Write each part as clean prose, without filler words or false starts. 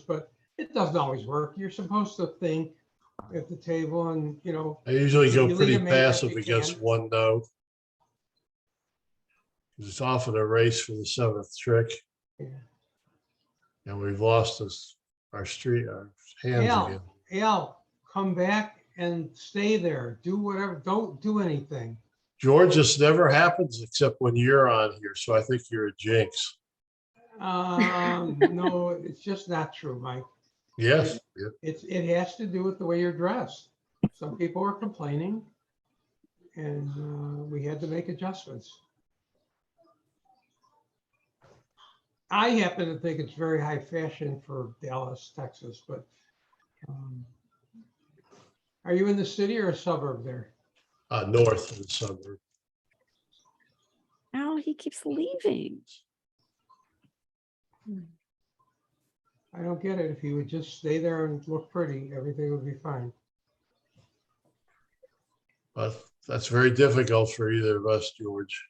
but it doesn't always work. You're supposed to think at the table, and I usually you go lead pretty them eight if passive you against can. one note. It's often a race for the seventh trick. Yeah. And we've lost our hands again. Al, come back and stay there. Do whatever. Don't do anything. George, this never happens except when you're on here. So I think you're a jinx. No, it's just not true, Mike. Yes. It has to do with the way you're dressed. Some people were complaining, and we had to make adjustments. I happen to think it's very high fashion for Dallas, Texas, but are you in the city or a suburb there? North of the suburb. Oh, he keeps leaving. I don't get it. If you would just stay there and look pretty, everything would be fine. But that's very difficult for either of us, George.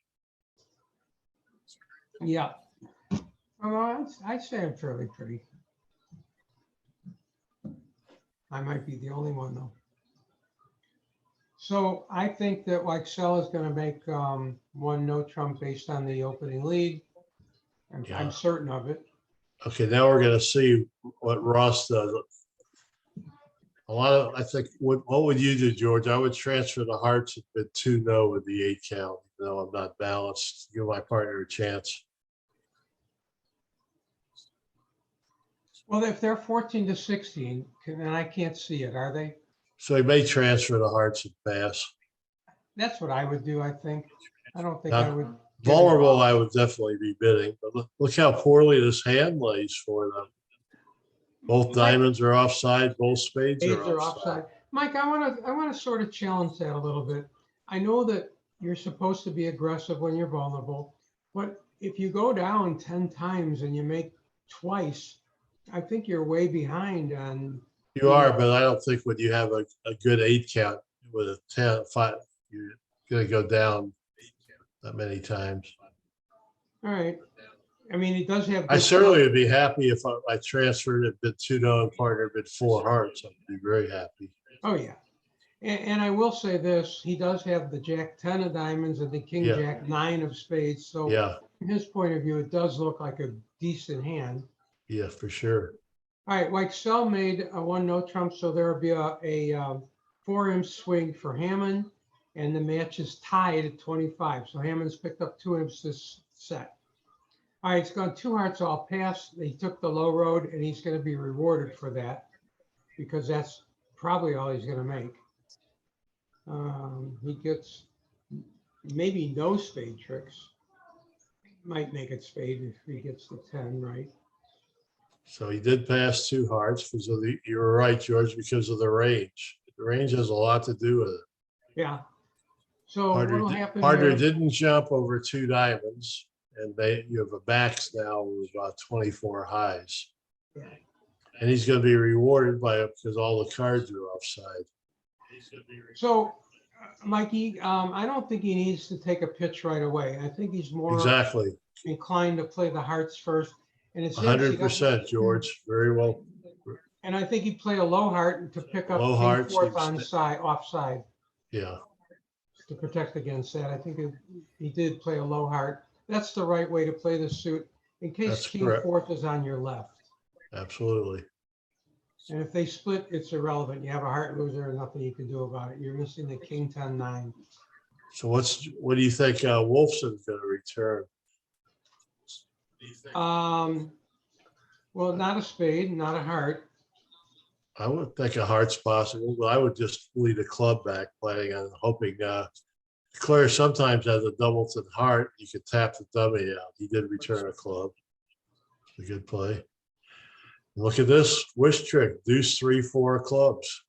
Yeah. Well, I'd say I'm fairly pretty. I might be the only one, though. So I think that Excel is going to make one no trump based on the opening lead. I'm certain of it. Okay, now we're going to see what Ross does. I think, what would you do, George? I would transfer the hearts at bid 2-no with the 8 count. No, I'm not balanced. Give my partner a chance. Well, if they're 14 to 16, then I can't see it, are they? So he may transfer the hearts and pass. That's what I would do, I think. I don't think Now, I would. vulnerable, I would definitely be bidding, but look how poorly this hand lays for them. Both diamonds are offside, both spades are offside. Mike, I want to sort of challenge that a little bit. I know that you're supposed to be aggressive when you're vulnerable, but if you go down 10 times and you make twice, I think you're way behind on. You are, but I don't think when you have a good 8 count with a 10, 5, you're going to go down that many times. All right. I mean, it does have. I certainly would be happy if I transferred at bid 2-no and partner bid 4 hearts. I'd be very happy. Oh, yeah. And I will say this, he does have the Jack 10 of diamonds and the King Jack 9 of spades. So from his point of view, it does look like a decent hand. Yeah, for sure. All right, Excel made a one no trump, so there will be a 4-imp swing for Hammond, and the match is tied at 25. So Hammond's picked up 2 imps this set. All right, it's gone 2 hearts all pass. He took the low road, and he's going to be rewarded for that because that's probably all he's going to make. He gets maybe no spade tricks. Might make it spade if he gets the 10 right. So he did pass 2 hearts because of the, you were right, George, because of the range. The range has a lot to do with it. Yeah. So what'll happen? Partner didn't jump over 2 diamonds, and you have a backs now with about 24 highs. Yeah. And he's going to be rewarded because all the cards are offside. So, Mikey, I don't think he needs to take a pitch right away. I think he's more inclined to play the hearts first. And it's 100%, George. Very well. And I think he'd play a low heart to pick up low heart, fourth offside. Yeah. To protect against that. I think he did play a low heart. That's the right way to play the suit in case King 4th is on your left. Absolutely. And if they split, it's irrelevant. You have a heart loser and nothing you can do about it. You're missing the King 10-9. So what do you think Wolfson's going to return? Well, not a spade, not a heart. I would think a heart's possible, but I would just lead a club back, planning on hoping Claire sometimes has a Doubleton heart. You could tap the dummy out. He did return a club. It's a good play. Look at this wish trick: deuce 3, 4 clubs.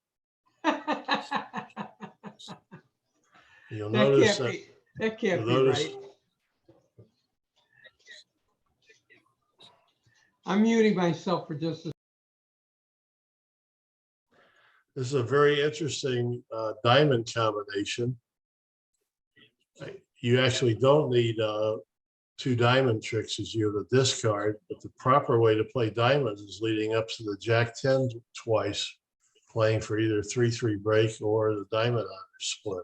You'll notice that can't be right. I'm muting myself for just a. This is a very interesting diamond combination. You actually don't need two diamond tricks is you have a discard, but the proper way to play diamonds is leading up to the Jack 10 twice, playing for either 3-3 break or the diamond honor split.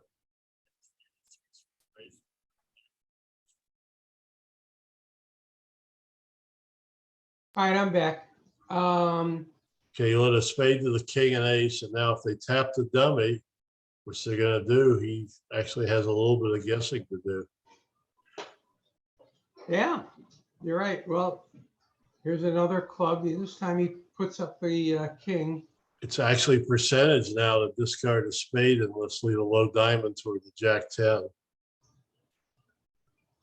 All right, I'm back. Okay, you let a spade to the king and ace, and now if they tap the dummy, which they're gonna do, he actually has a little bit of guessing to do. Yeah, you're right. Well, here's another club. This time he puts up the king. It's actually percentage now to discard a spade and let's leave a low diamond toward the Jack 10.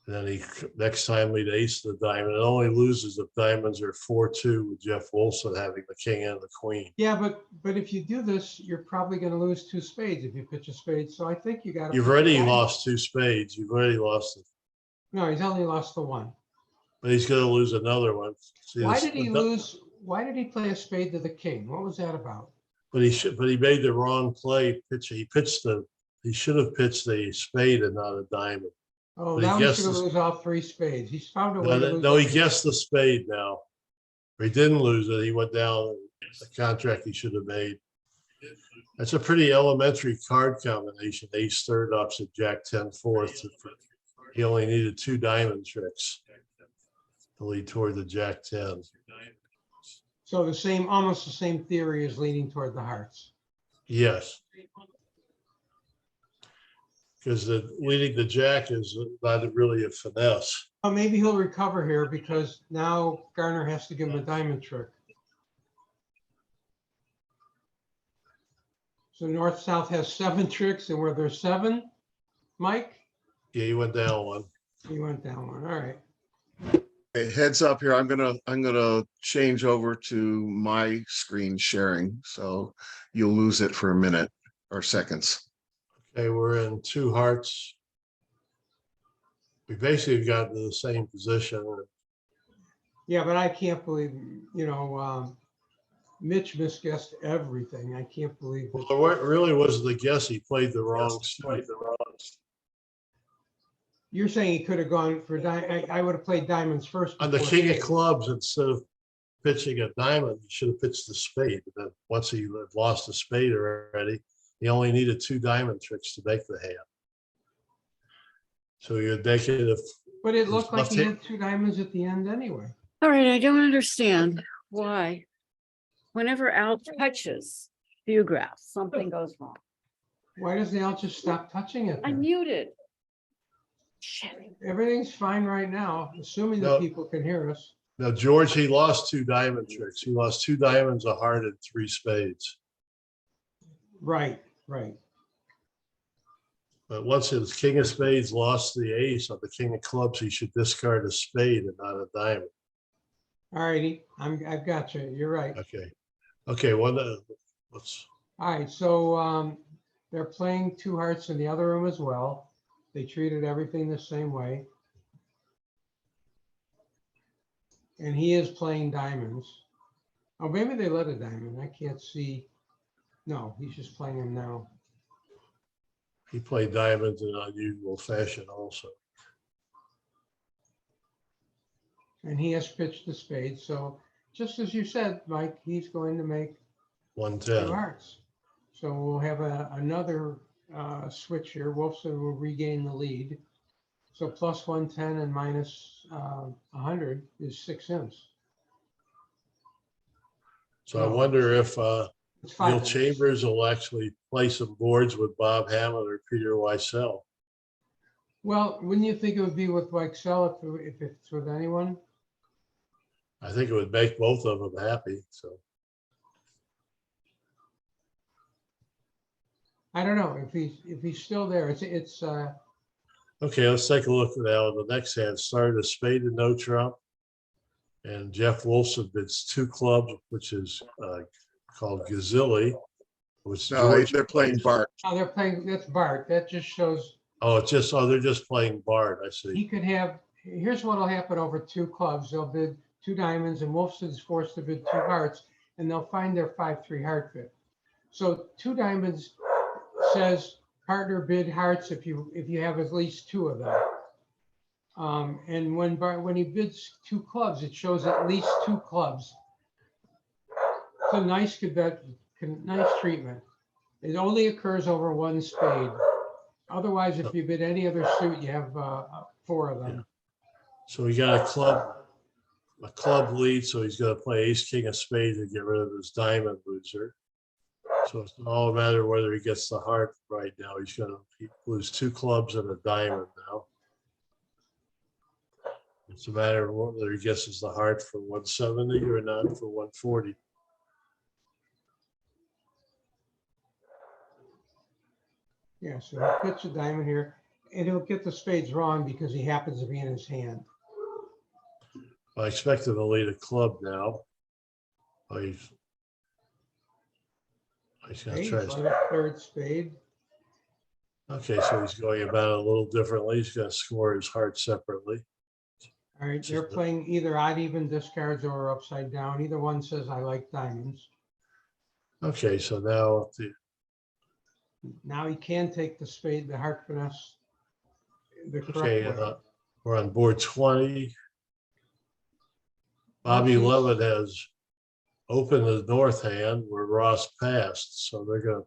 And then he next time lead ace the diamond. It only loses if diamonds are 4-2 with Jeff Wilson having the king and the queen. Yeah, but if you do this, you're probably going to lose two spades if you pitch a spade. So I think you got to. You've already lost two spades. You've already lost it. No, he's only lost the one. But he's going to lose another one. See, Why did he lose? Why did he play a spade to the king? What was that about? But he made the wrong play. He should have pitched a spade and not a diamond. Oh, But now he's going to lose all three spades. He's found a way to lose. No, he guessed the spade now. Or he didn't lose it. He went down the contract he should have made. That's a pretty elementary card combination. Ace third opposite Jack 10 fourth. He only needed two diamond tricks to lead toward the Jack 10. So almost the same theory is leaning toward the hearts. Yes. Because leading the Jack is not really a finesse. Oh, maybe he'll recover here because now Garner has to give him a diamond trick. So North-South has 7 tricks, and where there's 7, Mike? Yeah, he went down one. He went down one. All right. Hey, heads up here. I'm gonna change over to my screen sharing, so you'll lose it for a minute or seconds. Okay, we're in two hearts. We basically got to the same position. Yeah, but I can't believe, Mitch misguessed everything. I can't believe Well, that. it really was the guess. He played the wrong suit. You're saying he could have gone for I would have played diamonds first. On the before king of spades. clubs, instead of pitching a diamond, he should have pitched the spade. But then once he had lost the spade already, he only needed two diamond tricks to make the hand. So you're negative. But it looked like he left had 2 diamonds at the end anyway. All right, I don't understand why whenever Al touches VUGRAPH, something goes wrong. Why doesn't Al just stop touching it? I then? muted. Shit. Everything's fine right now, assuming No. that people can hear us. Now, George, he lost two diamond tricks. He lost 2 diamonds, a heart, and 3 spades. Right. But once his king of spades lost the ace on the king of clubs, he should discard a spade and not a diamond. All righty. I've got you. You're right. Okay. Let's. All right. So they're playing 2 hearts in the other room as well. They treated everything the same way. And he is playing diamonds. Oh, maybe they let a diamond. I can't see. No, he's just playing them now. He played diamonds in an unusual fashion also. And he has pitched the spade. So just as you said, Mike, he's going to make 2 110. hearts. So we'll have another switch here. Wolfson will regain the lead. So plus 110 and minus 100 is 6 cents. So I wonder if It's 5 Neil cents. Chambers will actually play some boards with Bob Hammond or Peter Weissel. Well, wouldn't you think it would be with Weichsel if it's with anyone? I think it would make both of them happy. So I don't know if he's still there. It's okay, let's take a look at that. The next hand started a spade and no trump. And Jeff Wilson bids 2 clubs, which is called Gazilli. Which No, George they're playing Bart. oh, they're playing. That's Bart. That just shows they're just playing Bard. I see. he could have. Here's what will happen over 2 clubs. They'll bid 2 diamonds, and Wolfson's forced to bid 2 hearts, and they'll find their 5-3 heart bid. So 2 diamonds says partner bid hearts if you have at least 2 of them. And when he bids 2 clubs, it shows at least 2 clubs. It's a nice cadet, nice treatment. It only occurs over 1 spade. Otherwise, if you bid any other suit, you have 4 of them. So he got a club lead, so he's gonna play ace, king of spades to get rid of his diamond loser. So it's all a matter of whether he gets the heart right now. He lose 2 clubs and a diamond now. It's a matter of whether he guesses the heart for 170 or not for 140. Yeah, so he gets a diamond here, and he'll get the spades wrong because he happens to be in his hand. I expect him to lead a club now. Oh, he's gonna Okay, try. so the 3rd spade. Okay, so he's going about it a little differently. He's gonna score his heart separately. All right, they're playing either odd even discards or upside down. Either one says I like diamonds. Okay, so now Now he can take the spade, the heart finesse, the correct okay, way. we're on board 20. Bobby Well, Levitt has opened the north hand where Ross passed, so they're gonna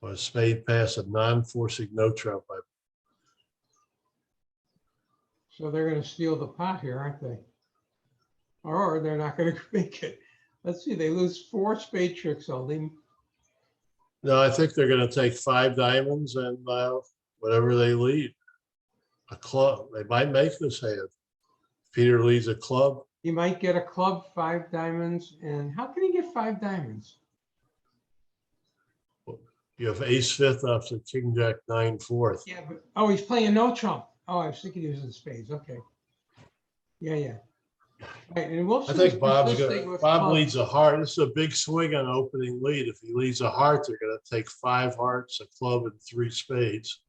a spade pass, a non-forcing no trump. So they're going to steal the pot here, aren't they? Or they're not going to make it. Let's see, they lose 4 spade tricks only. No, I think they're gonna take 5 diamonds and whatever they lead. A club, they might make this hand. Peter leads a club. He might get a club, 5 diamonds. And how can he get 5 diamonds? You have ace 5th off to king jack 9 4th. Yeah, but, oh, he's playing no trump. Oh, I was thinking he was in spades. Okay. Yeah. Right, and Wilson I think is Bob persisting with clubs. leads a heart. This is a big swing on opening lead. If he leads a heart, they're gonna take 5 hearts, a club, and 3 spades.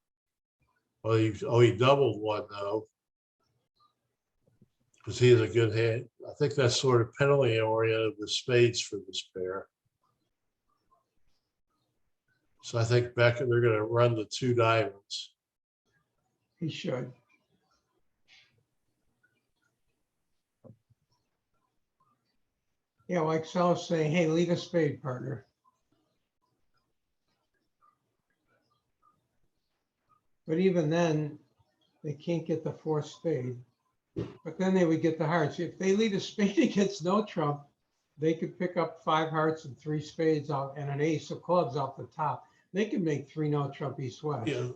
Well, he doubled one though. Because he has a good hand. I think that's sort of penalty oriented with spades for this pair. So I think they're gonna run the 2 diamonds. He should. Yeah, like Sal's saying, hey, lead a spade, partner. But even then, they can't get the 4th spade. But then they would get the hearts. If they lead a spade against no trump, they could pick up 5 hearts and 3 spades out and an ace of clubs off the top. They could make 3 no trump east west. Yeah,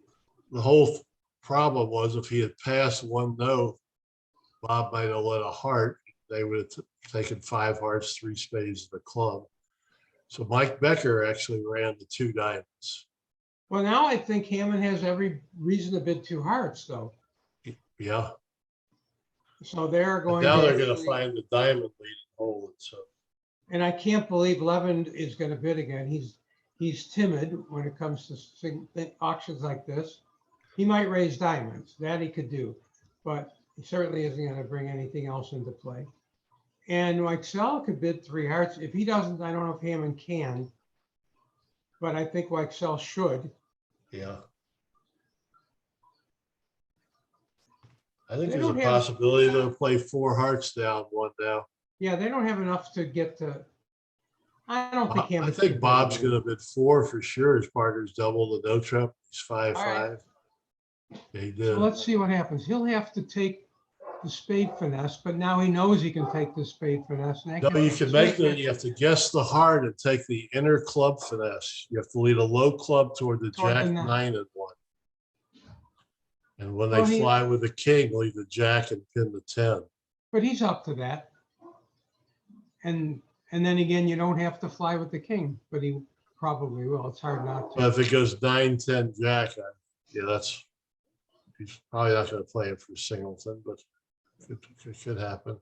the whole problem was if he had passed 1 no, Bob might have let a heart. They would have taken 5 hearts, 3 spades, and a club. So Mike Becker actually ran the 2 diamonds. Well, now I think Hammond has every reason to bid 2 hearts, though. Yeah. So they're going Now to they're going to actually, find the diamond lead and hold it. So and I can't believe Levin is going to bid again. He's timid when it comes to auctions like this. He might raise diamonds, that he could do, but he certainly isn't going to bring anything else into play. And Waxell could bid 3 hearts. If he doesn't, I don't know if Hammond can, but I think Waxell should. yeah. I think They there's a don't have- possibility they'll play 4 hearts down 1 now. Yeah, they don't have enough to get to. I don't think I Hammond's think gonna Bob's bid. going to bid 4 for sure. His partner's double the no trump. He's 5 All right. 5. Yeah, he So did. let's see what happens. He'll have to take the spade finesse, but now he knows he can take the spade finesse. And that No, you can make swing you have to guess the heart and take the inner club finesse. You have to lead a low club toward the Toward the jack nine. 9 and 1. And when Well, they he- fly with the king, leave the jack and pin the 10. But he's up to that. And then again, you don't have to fly with the king, but he probably will. It's hard not But to. if it goes 9, 10, jack, yeah, he's probably not going to play it for singleton, but it could happen.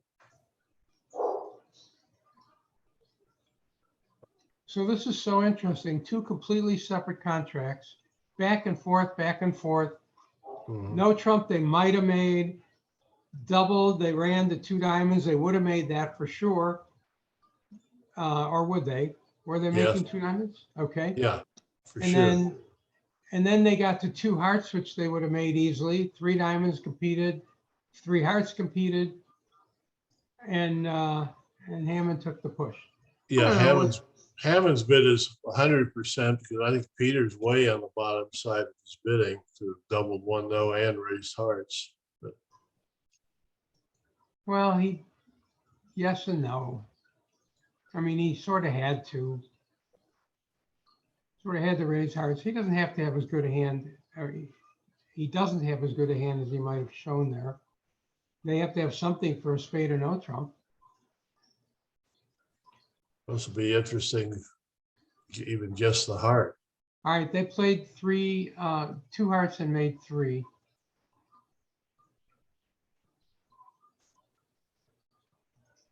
So this is so interesting. 2 completely separate contracts, back and forth, back and forth. Mhm. No trump they might have made. Doubled, they ran the 2 diamonds. They would have made that for sure. Or would they? Were they Yes. making 2 diamonds? Okay. Yeah, for And sure. then And then they got to 2 hearts, which they would have made easily. 3 diamonds competed, 3 hearts competed, and Hammond took the push. Yeah, I don't know, Hammond's bid is 100% because I think Peter's way on the bottom side of his bidding to double 1 no and raised hearts. But Well, yes and no. I mean, he sort of had to. Sort of had to raise hearts. He doesn't have to have as good a hand, or he doesn't have as good a hand as he might have shown there. They have to have something for a spade or no trump. this will be interesting. You can even guess the heart. All right, they played 2 hearts and made 3.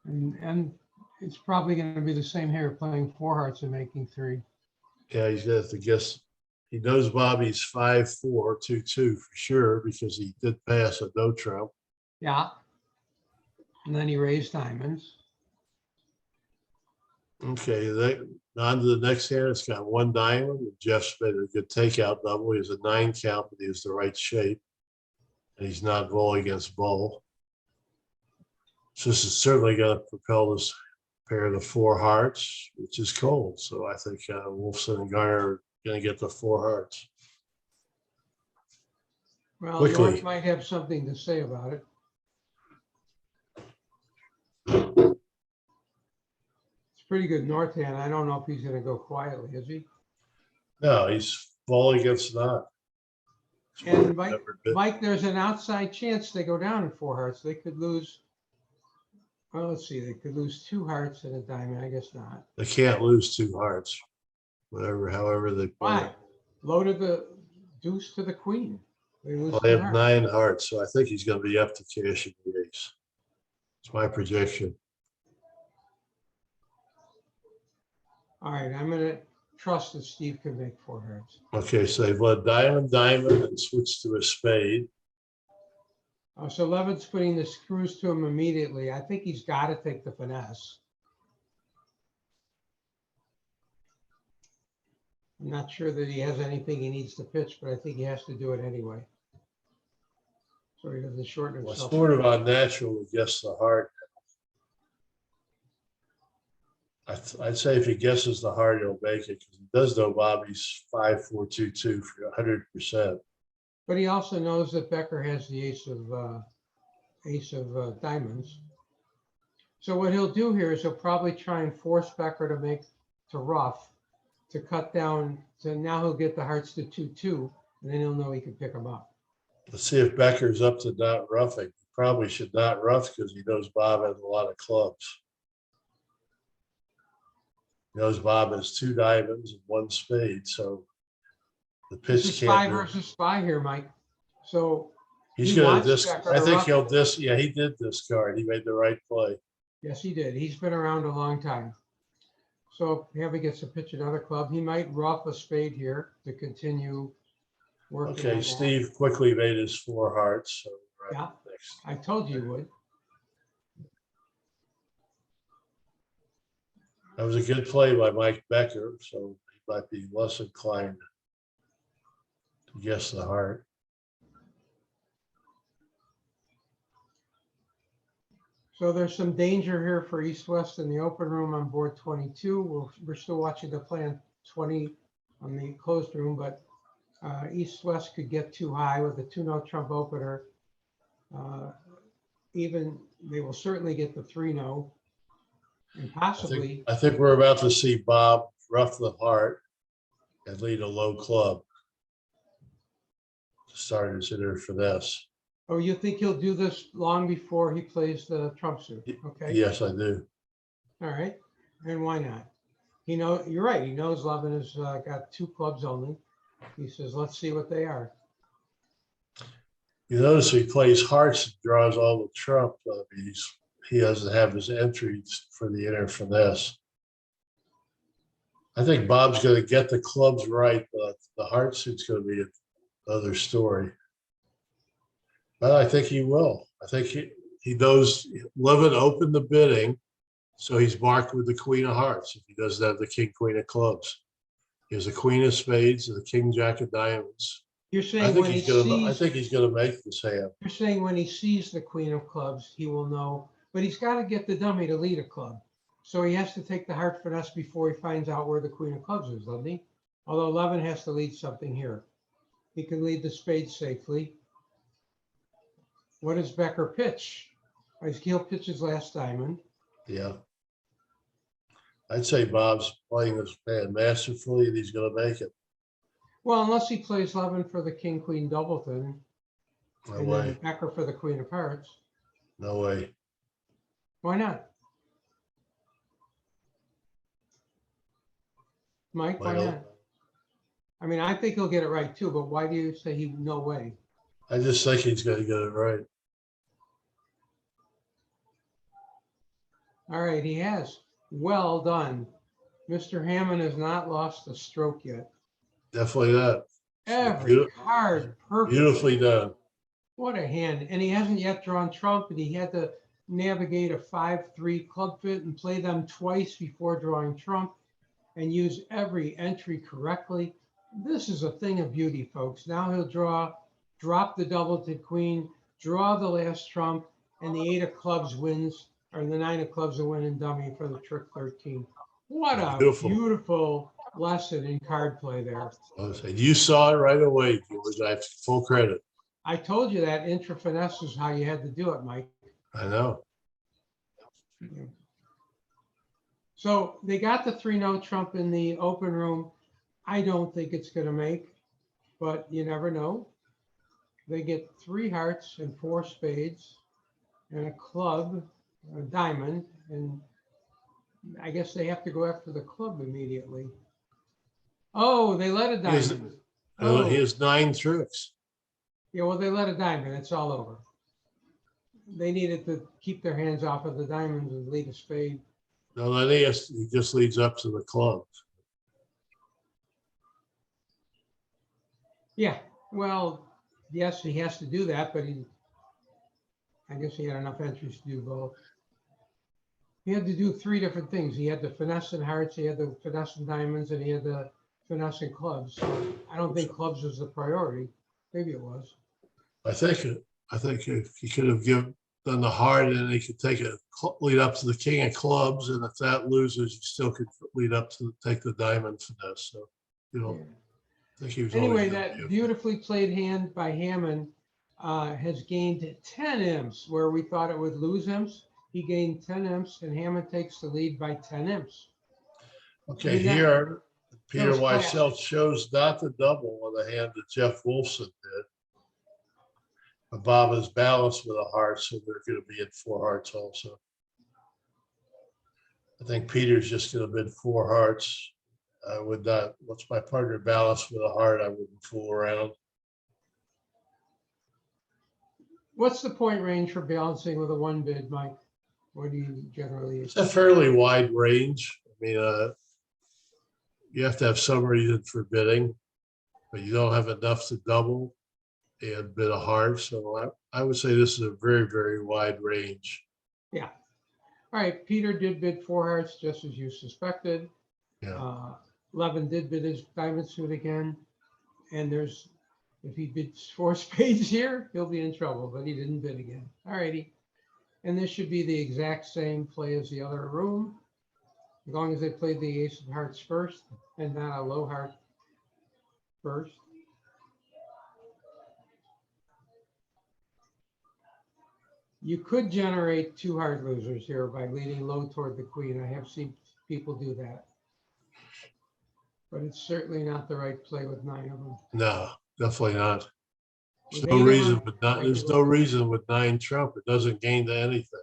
And it's probably going to be the same here, playing 4 hearts and making 3. Yeah, he's gonna have to guess. He knows Bobby's 5-4, 2-2 for sure because he did pass a no trump. Yeah. And then he raised diamonds. Okay, on to the next hand. It's got 1 diamond. And Jeff's made a good takeout double. He has a 9 count, but he has the right shape. And he's not bull against bull. So this is certainly going to propel this pair to 4 hearts, which is cold. So I think Wolfson and Garner are going to get the 4 hearts. Well, Quickly. North might have something to say about it. It's pretty good North hand. I don't know if he's going to go quietly, is he? No, he's bull against not. And Mike, there's an outside chance they go down in 4 hearts. They could lose. Well, let's see. They could lose 2 hearts and a diamond. I guess not. They can't lose 2 hearts, however they play. Why? Loaded the deuce to the queen. They lose Well, 2 they have hearts. 9 hearts, so I think he's going to be up to cash in the ace. It's my projection. All right, I'm going to trust that Steve can make 4 hearts. Okay, so they've led diamond, and switched to a spade. So Levin's putting the screws to him immediately. I think he's got to take the finesse. I'm not sure that he has anything he needs to pitch, but I think he has to do it anyway. So he doesn't shorten Well, it's himself. sort of unnatural to guess the heart. I'd say if he guesses the heart, he'll make it because he does know Bobby's 5-4-2-2 for 100%. But he also knows that Becker has the ace of diamonds. So what he'll do here is he'll probably try and force Becker to make to rough to cut down. So now he'll get the hearts to 2-2, and then he'll know he can pick them up. Let's see if Becker's up to not roughing. He probably should not rough because he knows Bob has a lot of clubs. He knows Bob has 2 diamonds and 1 spade, so the This pitch is can't. spy versus spy here, Mike. So He's he gonna wants discard. Becker I to think rough. he'll yeah, he did discard. He made the right play. Yes, he did. He's been around a long time. So if he gets to pitch another club, he might rough a spade here to continue working. on Okay, that. Steve quickly made his 4 hearts. So Yeah. next. I told you would. That was a good play by Mike Becker, so he might be less inclined to guess the heart. So there's some danger here for East-West in the open room on board 22. We're still watching the play on 20 on the closed room, but East-West could get too high with a 2-no trump opener. Even they will certainly get the 3-no, and possibly. I think we're about to see Bob rough the heart and lead a low club to start his inner finesse. Oh, you think he'll do this long before he plays the trump suit? Okay. Yes, I do. All right. And why not? You're right. He knows Levin has got 2 clubs only. He says, let's see what they are. You notice he plays hearts and draws all the trump. He doesn't have his entries for the inner finesse. I think Bob's going to get the clubs right, but the heart suit's going to be another story. But I think he will. I think he knows Levin opened the bidding, so he's marked with the queen of hearts if he doesn't have the king, queen of clubs. He has a queen of spades and a king jack of diamonds. You're I saying think when he he's gonna, I sees, think he's gonna make this hand. you're saying when he sees the queen of clubs, he will know, but he's got to get the dummy to lead a club. So he has to take the heart finesse before he finds out where the queen of clubs is, doesn't he? Although Levin has to lead something here. He can lead the spade safely. What does Becker pitch? He'll pitch his last diamond. Yeah. I'd say Bob's playing this hand masterfully and he's gonna make it. Well, unless he plays Levin for the king, queen, doubleton, No and way, then Becker for the queen of hearts. no way. Why not? Mike, why Well, not? I mean, I think he'll get it right too, but why do you say he, no way? I just think he's gonna get it right. All right, he has. Well done. Mr. Hammond has not lost a stroke yet. Definitely not. Every card perfect. Beautifully done. What a hand. And he hasn't yet drawn trump, and he had to navigate a 5-3 club fit and play them twice before drawing trump and use every entry correctly. This is a thing of beauty, folks. Now he'll drop the doubleted queen, draw the last trump, and the 8 of clubs wins, or the 9 of clubs will win in dummy for the trick 13. What a beautiful lesson in card play there. You saw it right away, George. I have full credit. I told you that intra finesse is how you had to do it, Mike. I know. So they got the 3-note trump in the open room. I don't think it's going to make, but you never know. They get 3 hearts and 4 spades and a club, a diamond, and I guess they have to go after the club immediately. Oh, they let a diamond. He has 9 tricks. Yeah, well, they let a diamond. It's all over. They needed to keep their hands off of the diamonds and lead a spade. No, then he just leads up to the club. Yeah, well, yes, he has to do that, but I guess he had enough entries to do both. He had to do 3 different things. He had the finesse and hearts, he had the finesse and diamonds, and he had the finesse and clubs. So I don't think clubs was the priority. Maybe it was. I think if he could have done the heart, and he could lead up to the king of clubs, and if that loses, he still could lead up to take the diamond finesse. So, Yeah. I think he was Anyway, that beautifully played hand by Hammond has gained 10 imps where we thought it would lose imps. He gained 10 imps, and Hammond takes the lead by 10 imps. Okay, I mean, here Peter was Weissel chose not to double on the hand that Jeff Wolfson did. But Bob is balanced with a heart, so they're going to be at 4 hearts also. I think Peter's just going to bid 4 hearts. I would not. What's my partner balanced with a heart? I wouldn't fool around. What's the point range for balancing with a 1 bid, Mike? What do you generally use? It's a fairly wide range. I mean, you have to have some reason for bidding, but you don't have enough to double and bid a heart. So I would say this is a very, very wide range. Yeah. All right. Peter did bid 4 hearts, just as you suspected. Yeah. Levin did bid his diamond suit again. And if he bids 4 spades here, he'll be in trouble, but he didn't bid again. All righty. And this should be the exact same play as the other room, as long as they played the ace of hearts first and not a low heart first. You could generate 2 heart losers here by leading low toward the queen. I have seen people do that. But it's certainly not the right play with 9 of them. No, definitely not. There's With no 8 of reason, them, but not, like there's it no was. reason with 9 trump. It doesn't gain to anything.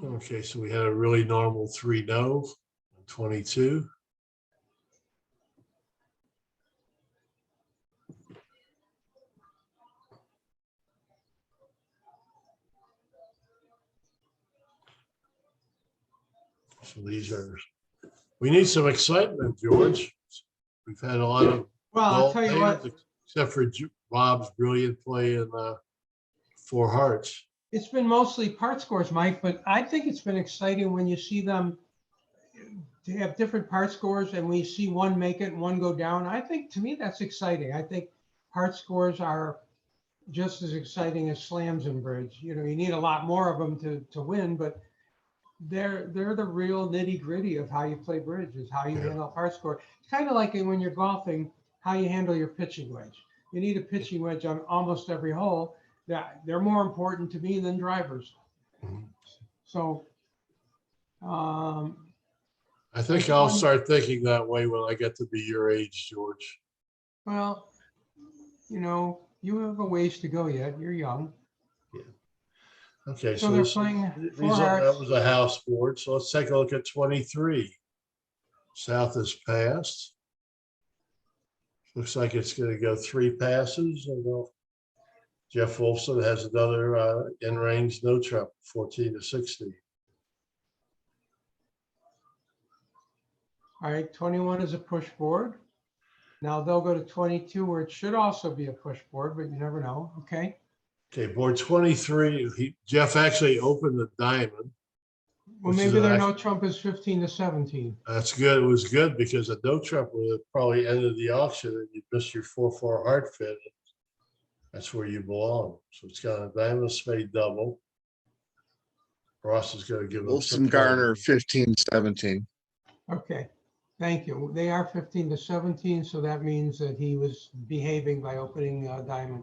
Okay, so we had a really normal 3-no, 22. So we need some excitement, George. We've had a lot of Well, I'll tell you what. except for Bob's brilliant play in 4 hearts. It's been mostly part scores, Mike, but I think it's been exciting when you see them to have different part scores and we see one make it and one go down. I think, to me, that's exciting. I think part scores are just as exciting as slams in bridge. You know, you need a lot more of them to win, but they're the real nitty gritty of how you play bridge, is how you Yeah. handle a part score. It's kind of like when you're golfing, how you handle your pitching wedge. You need a pitching wedge on almost every hole. They're more important to me than drivers. Mhm. So, I think I'll start thinking that way when I get to be your age, George. well, you know, you have a ways to go yet. You're young. Okay, So so they're this, playing these four are- that hearts. was a house board. So let's take a look at 23. South is passed. Looks like it's going to go 3 passes. And Jeff Wolfson has another in range no trump, 14 to 16. All right, 21 is a push board. Now they'll go to 22, where it should also be a push board, but you never know. Okay. Okay, board 23. Jeff actually opened the diamond. Well, Which is maybe their an no trump is 15 to 17. That's good. It was good because a no trump would have probably ended the auction and you missed your 4-4 heart fit. That's where you belong. So it's got a diamond spade double. Ross is going to give them some Wilson Garner, 15-17. Okay, thank you. They are 15 to 17, so that means that he was behaving by opening diamond.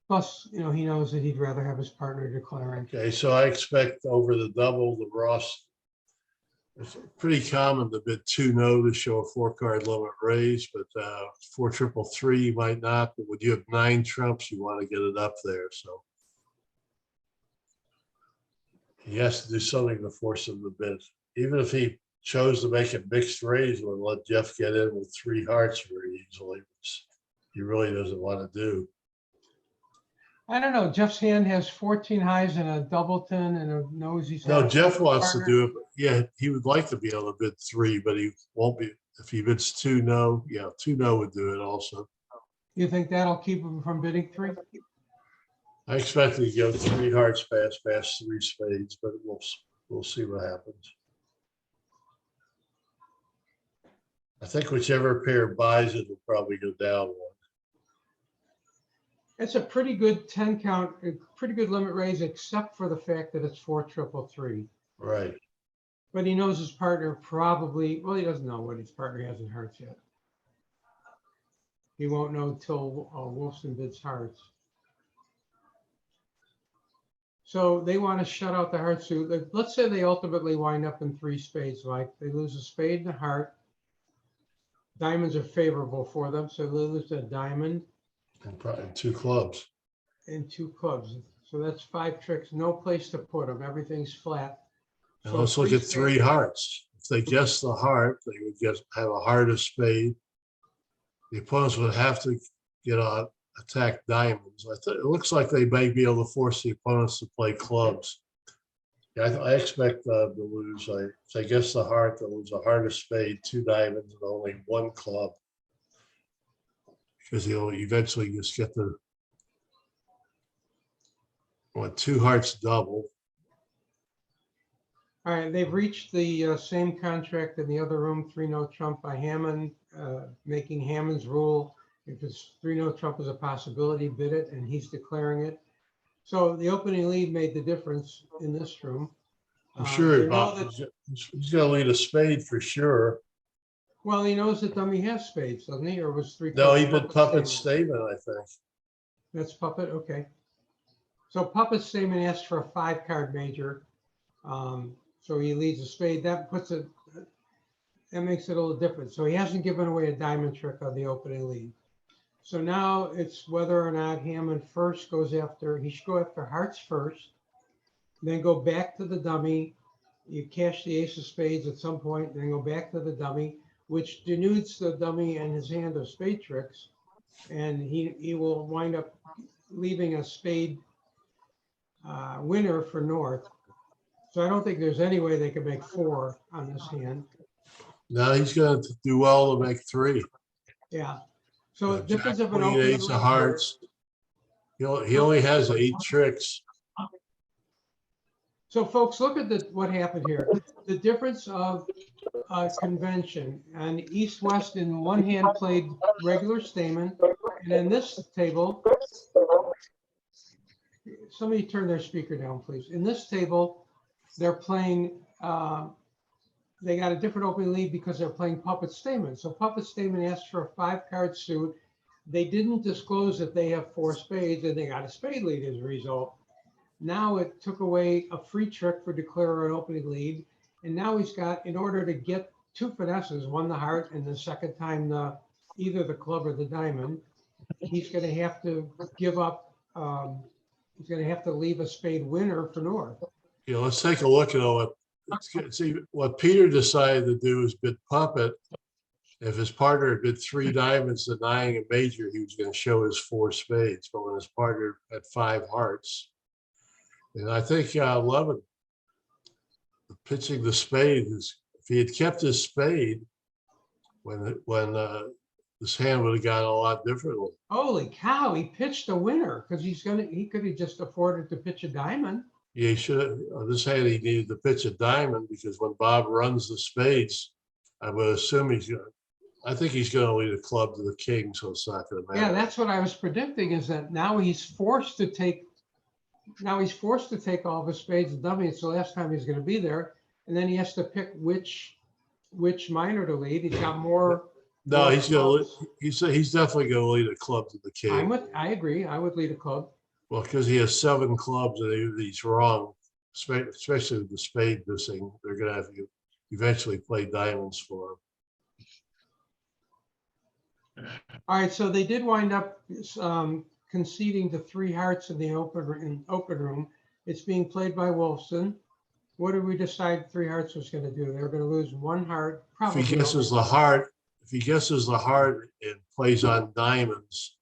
Plus, you know, he knows that he'd rather have his partner declaring. Okay, so I expect over the double, the Ross. It's pretty common to bid 2-no to show a 4-card limit raise, but 4-3-3 you might not. But when you have 9 trumps, you want to get it up there. So he has to do something to force him to bid. Even if he chose to make a mixed raise, would let Jeff get in with 3 hearts very easily, which he really doesn't want to do. I don't know. Jeff's hand has 14 highs and a doubleton and a nose. He's No, had Jeff a wants to partner. do it. Yeah, he would like to be able to bid 3, but he won't be. If he bids 2-no, yeah, 2-no would do it also. You think that'll keep him from bidding 3? I expect to go 3 hearts past 3 spades, but we'll see what happens. I think whichever pair buys it will probably go down 1. It's a pretty good 10 count, a pretty good limit raise, except for the fact that it's 4-3-3. Right. But he knows his partner probably, well, he doesn't know what his partner has in hearts yet. He won't know till Wolfson bids hearts. So they want to shut out the heart suit. Let's say they ultimately wind up in 3 spades, like they lose a spade and a heart. Diamonds are favorable for them, so they lose a diamond And probably 2 clubs. and 2 clubs. So that's 5 tricks, no place to put them. Everything's flat. And So let's look 3 at 3 spades. hearts. If they guess the heart, they would have a heart of spade. The opponents would have to get on attack diamonds. It looks like they may be able to force the opponents to play clubs. Yeah, I expect to lose. If they guess the heart, they'll lose a heart of spade, 2 diamonds, and only 1 club. Because he'll eventually just get the 2 hearts double. All right, they've reached the same contract in the other room, 3-no trump by Hammond, making Hammond's rule. If it's 3-no trump is a possibility, bid it, and he's declaring it. So the opening lead made the difference in this room. I'm sure they know that, he's going to lead a spade for sure. well, he knows that dummy has spades, doesn't he? Or was 3? No, he bid Puppet Statement, I think. That's Puppet, okay. So Puppet Statement asked for a 5-card major. So he leads a spade. That makes it a little different. So he hasn't given away a diamond trick on the opening lead. So now it's whether or not Hammond first goes after, he should go after hearts first, then go back to the dummy. You cash the ace of spades at some point, then go back to the dummy, which denudes the dummy and his hand of spade tricks. And he will wind up leaving a spade winner for North. So I don't think there's any way they could make 4 on this hand. Now he's going to do well to make 3. Yeah. So Jack, difference of an queen, opening ace of lead hearts. He only has 8 tricks. So folks, look at what happened here. The difference of convention. And East-West in one hand played regular Stamen. And in this table, somebody turn their speaker down, please. In this table, they're playing, they got a different opening lead because they're playing Puppet Stamen. So Puppet Stamen asked for a 5-card suit. They didn't disclose that they have 4 spades, and they got a spade lead as a result. Now it took away a free trick for declare an opening lead. And now he's got, in order to get 2 finesses, one the heart and the second time either the club or the diamond, he's going to have to give up, he's going to have to leave a spade winner for North. Let's take a look at what Peter decided to do is bid puppet. If his partner had bid 3 diamonds denying a major, he was going to show his 4 spades. But when his partner had 5 hearts, and I think Levin pitching the spade is, if he had kept his spade, when this hand would have gone a lot differently. Holy cow! He pitched a winner because he could have just afforded to pitch a diamond. Yeah, he should have. On this hand, he needed to pitch a diamond because when Bob runs the spades, I would assume I think he's going to lead a club to the king, so it's not going to matter. Yeah, that's what I was predicting. Is that now he's forced to take. Now he's forced to take all of his spades and dummy. It's the last time he's going to be there, and then he has to pick which minor to lead. He's got more. No, he's going to. He's definitely going to lead a club to the king. I agree. I would lead a club. Well, because he has 7 clubs and he's wrong, especially with the spade missing. They're going to have to eventually play diamonds for him. All right, so they did wind up conceding to 3 hearts in the open room. It's being played by Wolfson. What did we decide 3 hearts was going to do? They were going to lose 1 heart. Probably If he guesses the heart and plays on diamonds,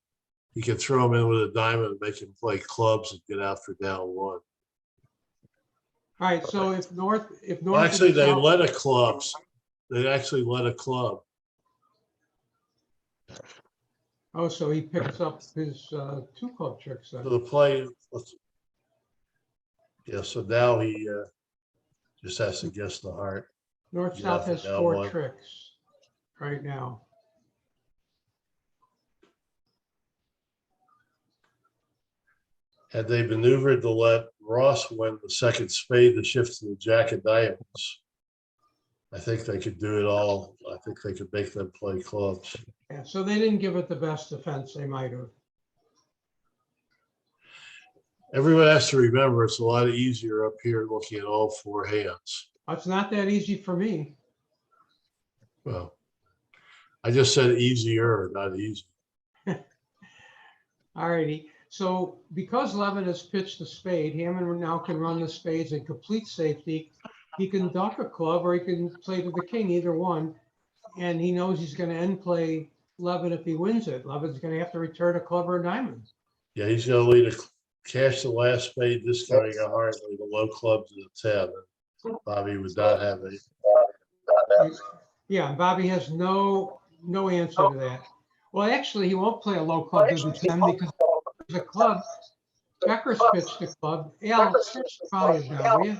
he can throw him in with a diamond and make him play clubs and get out for down 1. All right, so if North Well, actually, they let a club. They actually let a club. Oh, so he picks up his 2 club tricks then. So the play. Yeah, so now he just has to guess the heart. North-South has 4 tricks right now. Had they maneuvered to let Ross win the second spade to shift to the jack of diamonds, I think they could do it all. I think they could make them play clubs. Yeah, so they didn't give it the best defense they might have. Everyone has to remember it's a lot easier up here looking at all 4 hands. It's not that easy for me. Well, I just said easier, not easy. All righty. So because Levin has pitched the spade, Hammond now can run the spades in complete safety. He can duck a club or he can play to the king, either one. And he knows he's going to end play Levin if he wins it. Levin's going to have to return a club or a diamond. Yeah, he's going to lead cash the last spade, discounting a heart, leave a low club to the 10. Bobby would not have a. Yeah, Bobby has no answer to that. Well, actually, he won't play a low club to the 10 because there's a club. Becker's pitched the club. Al, switch the volume down, will you?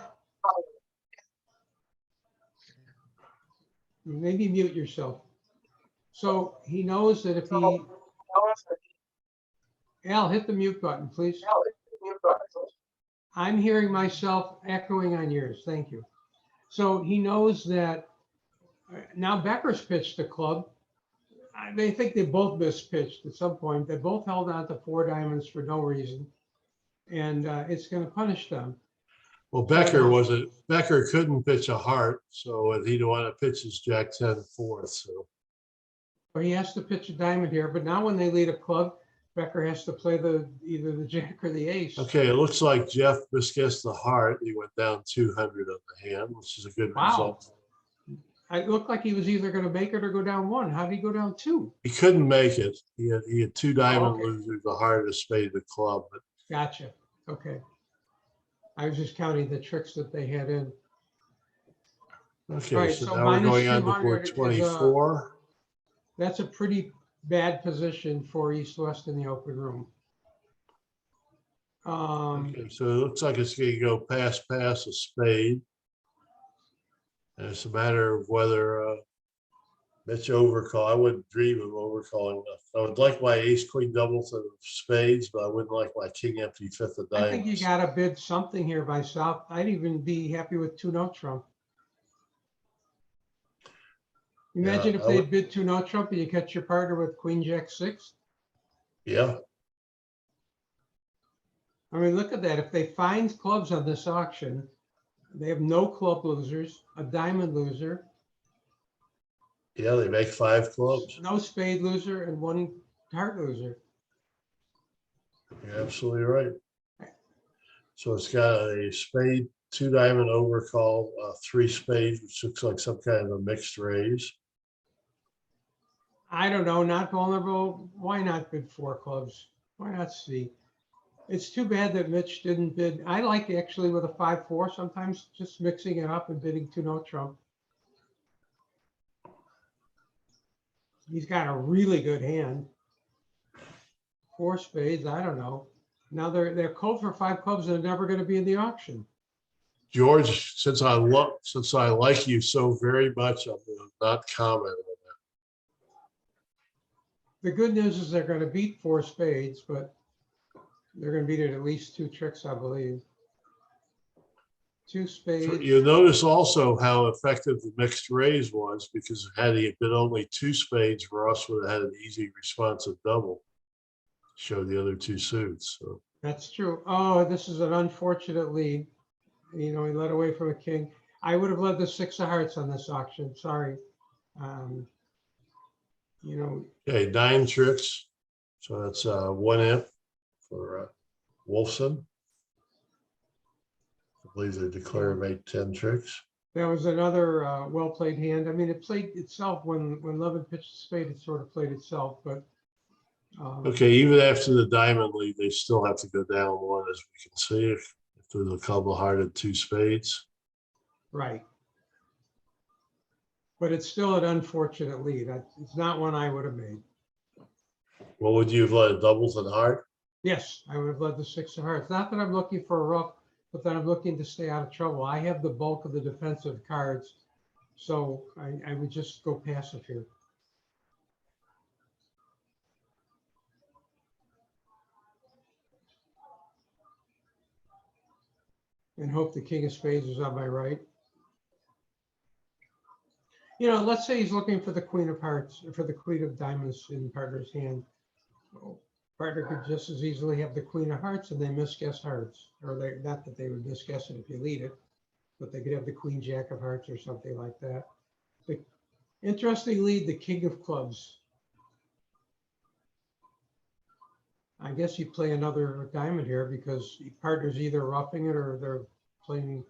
Maybe mute yourself. So he knows that if he, Al, hit the mute button, please. I'm hearing myself echoing on yours. Thank you. So he knows that now Becker's pitched the club. They think they both mispitched at some point. They both held on to 4 diamonds for no reason. And it's going to punish them. Well, Becker couldn't pitch a heart, so he didn't want to pitch his jack 10 fourth. So, but he has to pitch a diamond here. But now when they lead a club, Becker has to play either the jack or the ace. Okay, it looks like Jeff misguessed the heart. He went down 200 on the hand, which is a good result. It looked like he was either going to make it or go down 1. How did he go down 2? He couldn't make it. He had 2 diamond losers, the heart, a spade, the club. But gotcha. Okay. I was just counting the tricks that they had in. okay, right, so now we're going on to board 24. That's a pretty bad position for East-West in the open room. Okay, so it looks like it's gonna go pass a spade. And it's a matter of whether Mitch overcall. I wouldn't dream of overcalling. I would like my ace queen doubles of spades, but I wouldn't like my king empty fifth of I think you diamonds. gotta bid something here myself. I'd even be happy with 2-note trump. Imagine Yeah, if I they would- bid 2-note trump and you catch your partner with queen jack six. Yeah, I mean, look at that. If they find clubs on this auction, they have no club losers, a diamond loser, yeah, they make 5 clubs. no spade loser, and 1 heart loser. You're absolutely right. So it's got a spade, 2 diamond overcall, 3 spades, which looks like some kind of a mixed raise. I don't know, not vulnerable. Why not bid 4 clubs? Why not see? It's too bad that Mitch didn't bid. I like actually with a 5-4 sometimes just mixing it up and bidding 2-note trump. He's got a really good hand. 4 spades, I don't know. Now they're called for 5 clubs and they're never going to be in the auction. George, since I like you so very much, I'm gonna not comment on The good news is they're going to beat 4 spades, but they're going to beat it at least 2 tricks, I believe. 2 that. spades. You notice also how effective the mixed raise was, because had he been only 2 spades, Ross would have had an easy responsive double. Show the other 2 suits. So That's true. Oh, this is an unfortunate lead. You know, he led away from a king. I would have led the 6 of hearts on this auction. Sorry. You know, okay, 9 tricks. So that's 1 imp for Wolfson. I believe they declare made 10 tricks. that was another well-played hand. I mean, it played itself when Levin pitched the spade, it sort of played itself, but. Okay, even after the diamond lead, they still have to go down 1, as we can see, if there's a couple hearted 2 spades. Right. But it's still an unfortunate lead. It's not one I would have made. What would you have led, doubles and heart? Yes, I would have led the 6 of hearts. Not that I'm looking for a ruff, but that I'm looking to stay out of trouble. I have the bulk of the defensive cards, so I would just go passive here. And hope the king of spades is on my right. You know, let's say he's looking for the queen of hearts, for the queen of diamonds in partner's hand. Well, partner could just as easily have the queen of hearts and they misguess hearts, or not that they would misguess it if you lead it, but they could have the queen jack of hearts or something like that. The interesting lead, the king of clubs. I guess you play another diamond here because the partner's either roughing it or they're playing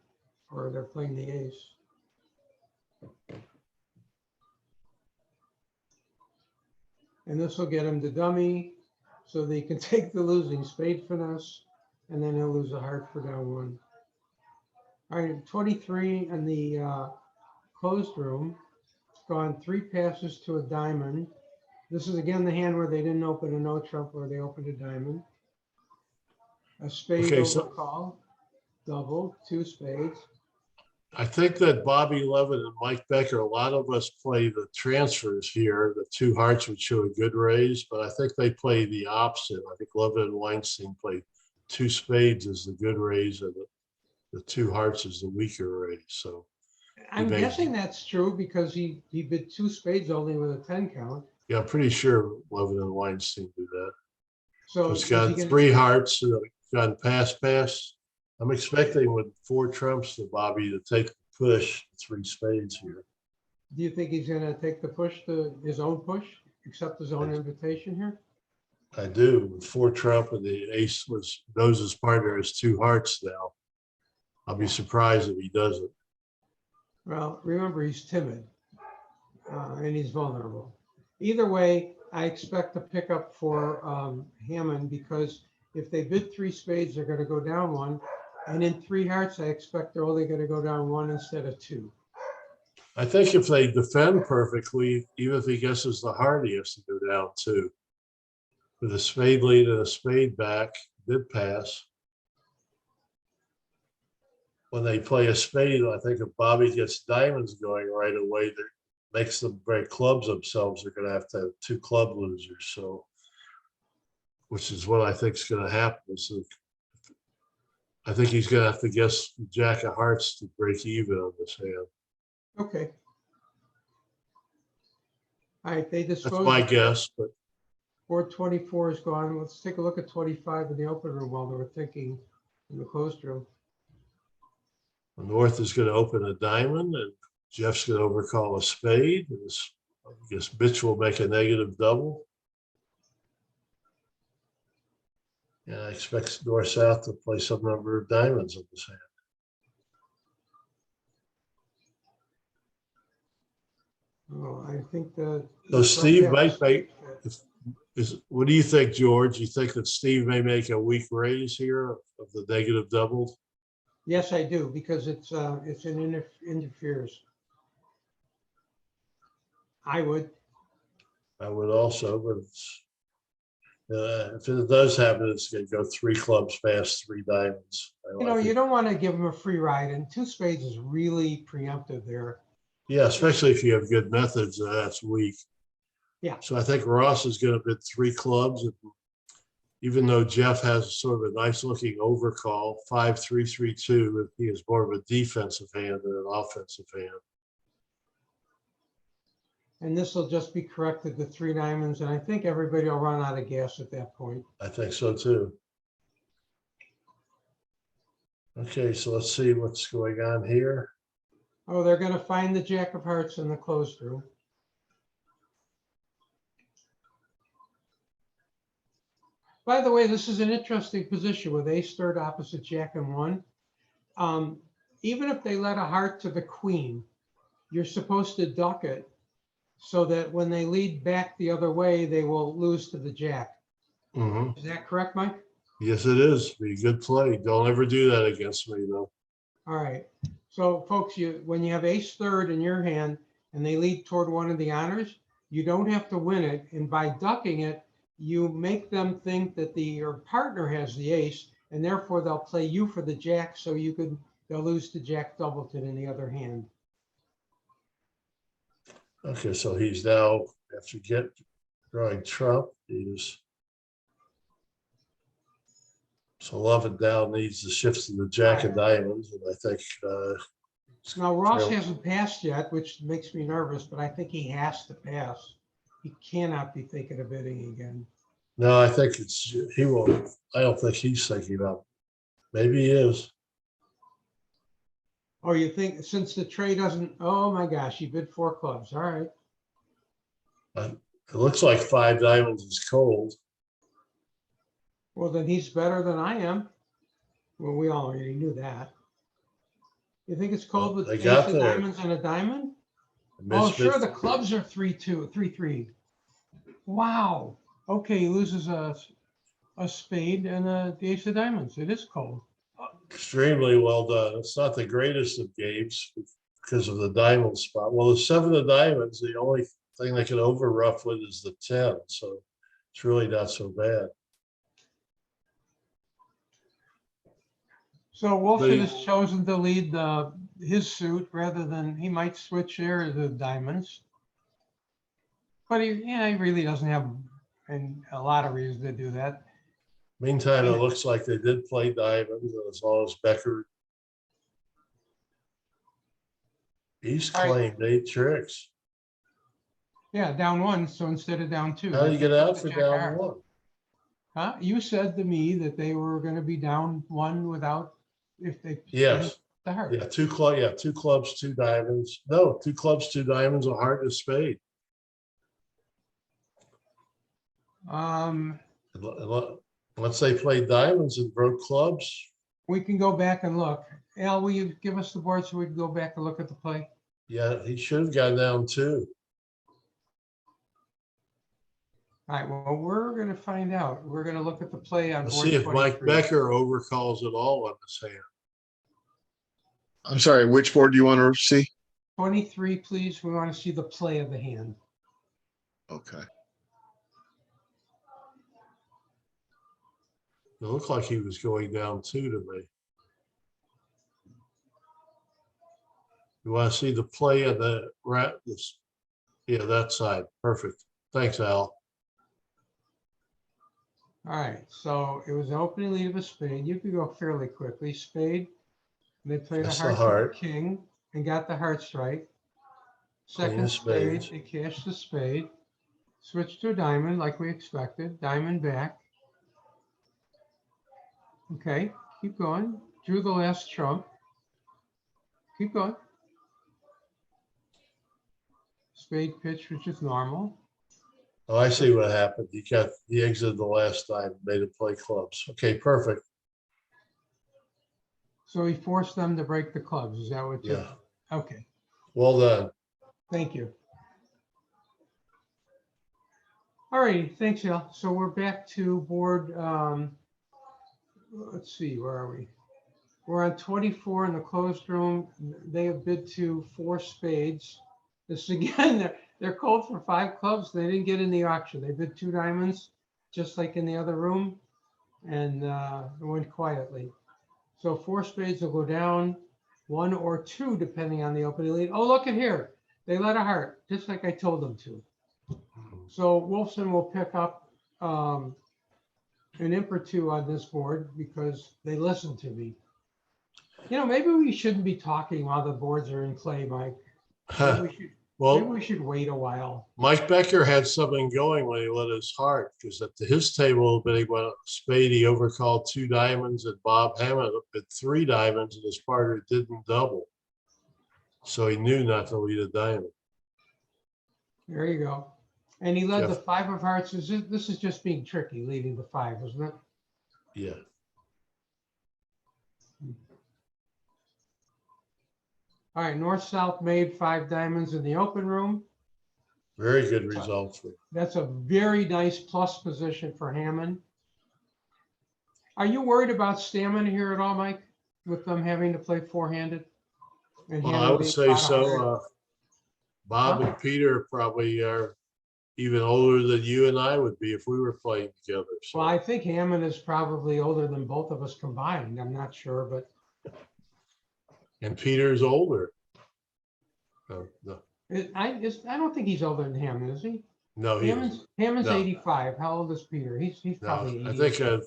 the ace. And this will get him to dummy so that he can take the losing spade finesse, and then he'll lose a heart for down 1. All right, 23 in the closed room. It's gone 3 passes to a diamond. This is again the hand where they didn't open a no trump, where they opened a diamond. A spade Okay, so- overcall, double, 2 spades. I think that Bobby Levin and Mike Becker, a lot of us play the transfers here. The 2 hearts would show a good raise, but I think they play the opposite. I think Levin and Weinstein play 2 spades as the good raise, and the 2 hearts is the weaker raise. So I'm may- guessing that's true because he bid 2 spades only with a 10 count. yeah, I'm pretty sure Levin and Weinstein do that. So It's is got he gonna- 3 hearts, gone pass. I'm expecting with 4 trumps to Bobby to take the push, 3 spades here. Do you think he's gonna take the push, his own push, accept his own invitation here? I do, with 4 trump and the ace knows his partner has 2 hearts now. I'll be surprised if he doesn't. Well, remember, he's timid and he's vulnerable. Either way, I expect a pickup for Hammond because if they bid 3 spades, they're gonna go down 1. And in 3 hearts, I expect they're only gonna go down 1 instead of 2. I think if they defend perfectly, even if he guesses the heart, he has to go down 2. With a spade lead and a spade back, did pass. when they play a spade, I think if Bobby gets diamonds going right away, that makes them break clubs themselves. They're gonna have to have 2 club losers, so. Which is what I think is gonna happen. So I think he's gonna have to guess Jack of Hearts to break even on this hand. Okay. All right, they That's disposed. my guess, but Board 24 is gone. Let's take a look at 25 in the open room while they were thinking in the closed room. the North is gonna open a diamond and Jeff's gonna overcall a spade. I guess Mitch will make a negative double. And I expect North-South to play some number of diamonds in this hand. Oh, I think that. So Steve might make, what do you think, George? You think that Steve may make a weak raise here of the negative doubles? Yes, I do, because it's an interferes. I would. I would also, but it's, if it does happen, it's gonna go 3 clubs past 3 diamonds. You know, you don't want to give them a free ride, and 2 spades is really preemptive there. Yeah, especially if you have good methods, that's weak. Yeah. So I think Ross is gonna bid 3 clubs. And even though Jeff has sort of a nice looking overcall, 5-3-3-2, he is more of a defensive hand than an offensive hand. And this will just be corrected to 3 diamonds, and I think everybody will run out of gas at that point. I think so too. Okay, so let's see what's going on here. Oh, they're going to find the Jack of Hearts in the closed room. By the way, this is an interesting position with ace third opposite Jack and 1. Even if they let a heart to the queen, you're supposed to duck it so that when they lead back the other way, they will lose to the Jack. Mhm. Is that correct, Mike? Yes, it is. Be a good play. Don't ever do that against me, though. All right. So folks, when you have ace third in your hand and they lead toward one of the honors, you don't have to win it. And by ducking it, you make them think that your partner has the ace, and therefore they'll play you for the Jack, so they'll lose to Jack Doubleton in the other hand. Okay, so he's now, after drawing Trump, so 11 down needs to shift to the Jack of Diamonds, and I think Now Ross hasn't passed yet, which makes me nervous, but I think he has to pass. He cannot be thinking of bidding again. no, I think he will. I don't think he's thinking about. Maybe he is. Oh, you think since the trade doesn't? Oh my gosh, he bid 4 clubs. All right. It looks like 5 diamonds is cold. Well, then he's better than I am. Well, we already knew that. You think it's cold with They ace got of there. diamonds and a diamond? Mitch Oh, sure. bid- The clubs are 3-2, 3-3. Wow. Okay, he loses a spade and the ace of diamonds. It is cold. Extremely well done. It's not the greatest of games because of the diamond spot. Well, the 7 of diamonds, the only thing they can over rough with is the 10. So it's really not so bad. So Wolfson has chosen to lead his suit rather than he might switch there to the diamonds. But he really doesn't have a lot of reasons to do that. Meantime, it looks like they did play diamonds, and as long as Becker, he's All right. claimed 8 tricks. Yeah, down 1. So instead of down 2. How do you get out for down 1? Huh? You said to me that they were going to be down 1 without if they Yes. the heart. Yeah, 2 clubs, 2 diamonds. No, 2 clubs, 2 diamonds, a heart and a spade. Once they played diamonds and broke clubs. We can go back and look. Al, will you give us the board so we can go back and look at the play? Yeah, he should have gone down 2. All right, well, we're going to find out. We're going to look at the play on Let's board see if 23. Mike Becker overcalls it all on this hand. I'm sorry, which board do you want to see? 23, please. We want to see the play of the hand. Okay. It looked like he was going down 2 to me. You want to see the play of the rat, this, yeah, that side. Perfect. Thanks, Al. All right, so it was an opening lead of a spade. You could go fairly quickly. Spade. They played the That's the hearts of the heart. king and got the hearts right. Queen Second of spade, spades. they cashed the spade. Switched to a diamond like we expected. Diamond back. Okay, keep going. Drew the last trump. Keep going. Spade pitch, which is normal. Oh, I see what happened. He exited the last time, made him play clubs. Okay, perfect. So he forced them to break the clubs. Is that what? Yeah. Okay, Well done. thank you. All right, thanks, Al. So we're back to board, let's see, where are we? We're on 24 in the closed room. They have bid to 4 spades. This again, they're called for 5 clubs. They didn't get in the auction. They bid 2 diamonds, just like in the other room, and it went quietly. So 4 spades will go down, 1 or 2, depending on the opening lead. Oh, look at here. They let a heart, just like I told them to. So Wolfson will pick up an imp or 2 on this board because they listened to me. You know, maybe we shouldn't be talking while the boards are in play, Mike. Maybe Well, we should wait a while. Mike Becker had something going when he let his heart, because at his table, but he went spade, he overcalled 2 diamonds, and Bob Hammond bid 3 diamonds, and his partner didn't double. So he knew not to lead a diamond. There you go. And he led the Jeff. 5 of hearts. This is just being tricky, leading the 5, isn't it? Yeah. All right, north-south made 5 diamonds in the open room. Very good results for That's a very nice plus position for Hammond. Are you worried about stamina here at all, Mike, with them having to play 4-handed? And Well, I Hammond would being say about so. 100? Bob Huh? and Peter probably are even older than you and I would be if we were playing together. So. Well, I think Hammond is probably older than both of us combined. I'm not sure, but And Peter's older. No, I don't think he's older than Hammond, is he? no, he isn't. Hammond's No. 85. How old is Peter? He's No, probably 80.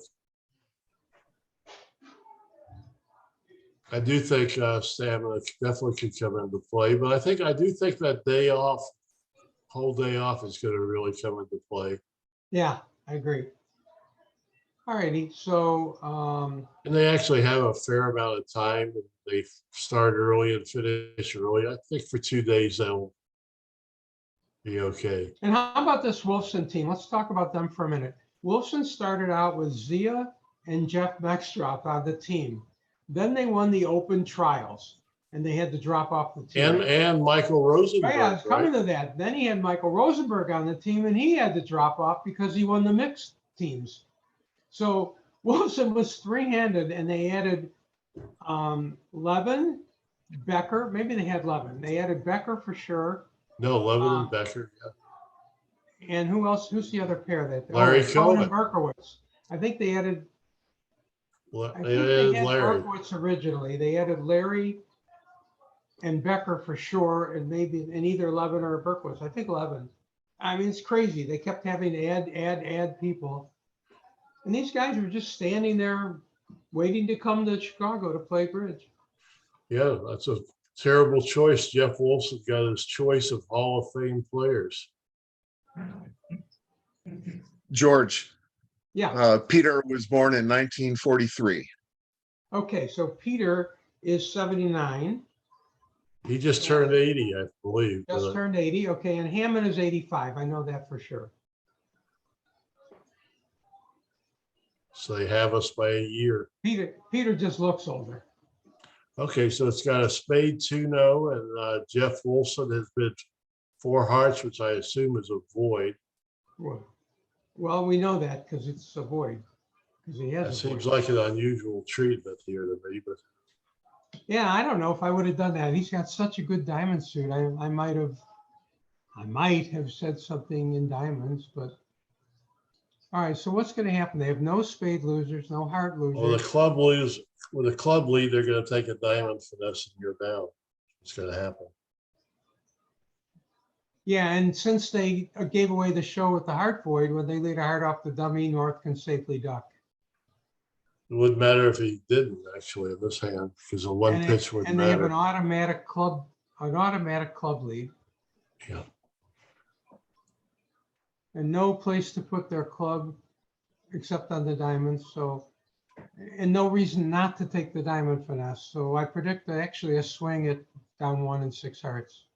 I do think stamina definitely could come into play, but I do think that day off, whole day off, is going to really come into play. Yeah, I agree. All righty, so And they actually have a fair amount of time. They start early and finish early. I think for 2 days they'll be okay. and how about this Wolfson team? Let's talk about them for a minute. Wolfson started out with Zia and Jeff Mextroff on the team. Then they won the open trials and they had to drop off the team. And Michael Rosenberg. Oh, yeah, I was coming right? to that. Then he had Michael Rosenberg on the team and he had to drop off because he won the mixed teams. So Wolfson was 3-handed and they added Levin, Becker. Maybe they had Levin. They added Becker for sure. No, Levin and Becker. Yeah. And who else? Who's the other pair that? Larry Cohen and Cohen. Berkowitz. I think they added. Well, I they think they added had Larry. Berkowitz originally. They added Larry and Becker for sure, and maybe and either Levin or Berkowitz. I think Levin. I mean, it's crazy. They kept having to add people, and these guys were just standing there waiting to come to Chicago to play bridge. Yeah, that's a terrible choice. Jeff Wolfson got his choice of Hall of Fame players. George, Yeah. Peter was born in 1943. Okay, so Peter is 79. He just turned 80, I believe. Just turned 80. Okay, and Hammond is 85. I know that for sure. So they have us by a year. Peter just looks older. Okay, so it's got a spade 2-no, and Jeff Wolfson has bid 4 hearts, which I assume is a void. Well, we know that because it's a void. Because he has That a seems void. like an unusual treatment here to me, but Yeah, I don't know if I would have done that. He's got such a good diamond suit. I might have said something in diamonds, but all right. So what's going to happen? They have no spade losers, no heart losers. well, with a club lead, they're going to take a diamond finesse and go down. It's gonna happen. Yeah, and since they gave away the show with the heart void, when they lead a heart off the dummy, North can safely duck. It wouldn't matter if he didn't actually in this hand, because the one And pitch wouldn't and they have an matter. automatic club lead, Yeah. and no place to put their club except on the diamonds. So, and no reason not to take the diamond finesse. So I predict actually a swing at down 1 and 6 hearts.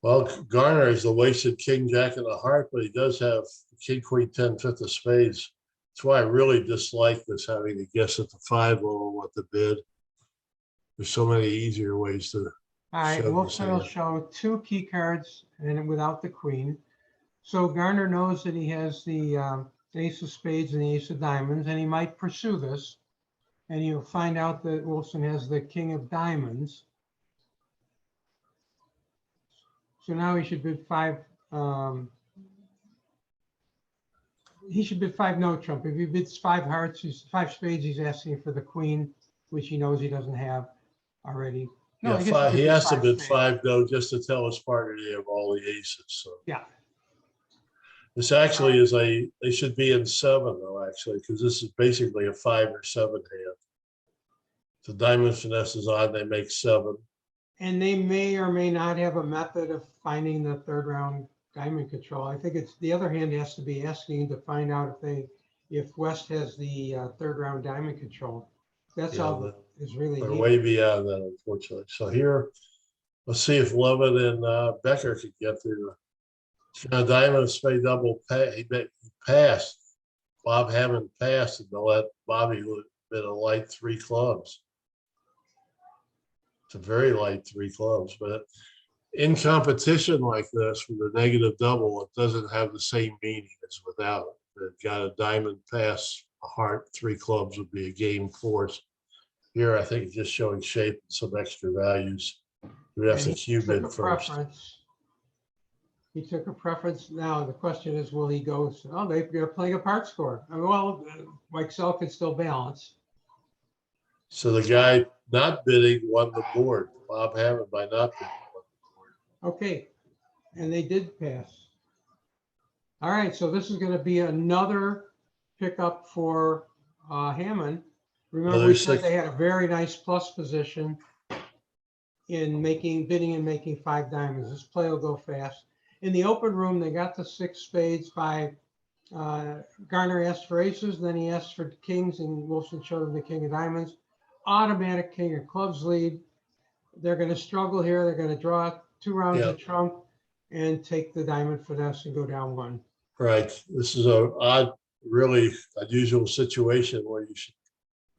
Well, Garner is the wasted king, jack of the heart, but he does have king, queen, 10, 5 of spades. That's why I really dislike this, having to guess at the 5 or what the bid. There's so many easier ways to. All right, Show Wilson will this hand. show 2 key cards and without the queen. So Garner knows that he has the ace of spades and the ace of diamonds, and he might pursue this. And you'll find out that Wilson has the king of diamonds. So now he should bid 5. He should bid 5 no trump. If he bids 5 hearts, 5 spades, he's asking for the queen, which he knows he doesn't have already. No, I Yeah, guess 5. He bid has to 5 bid spades. 5 though, just to tell his partner they have all the aces. So Yeah. this actually is they should be in 7 though, actually, because this is basically a 5 or 7 hand. The diamond finesse is on, they make 7. And they may or may not have a method of finding the 3rd round diamond control. I think it's the other hand has to be asking to find out if West has the 3rd round diamond control. That's Yeah, all that is really They're needed. way beyond that, unfortunately. So here, let's see if Lovett and Becker could get through. Diamond spade double he passed. Bob Hammond passed, and they'll let Bobby bid a light 3 clubs. It's a very light 3 clubs, but in competition like this with a negative double, it doesn't have the same meaning as without it. They've got a diamond pass, a heart, 3 clubs would be a game force. Here, I think it's just showing shape and some extra values. We have to cube took in a first. preference. He took a preference. Now the question is, will he go? Oh, they're playing a part score. I mean, well, Mike Sell can still balance. So the guy not bidding won the board. Bob Hammond by not bidding won the board. Okay, and they did pass. All right, so this is going to be another pickup for Hammond. Remember, Another we said 6. they had a very nice plus position in bidding and making 5 diamonds. This play will go fast. In the open room, they got the 6 spades by Garner asked for aces, then he asked for kings, and Wilson showed him the king of diamonds. Automatic king of clubs lead. They're going to struggle here. They're going to draw 2 rounds of trump and take the diamond finesse and go down 1. Right. This is a odd, really unusual situation where you should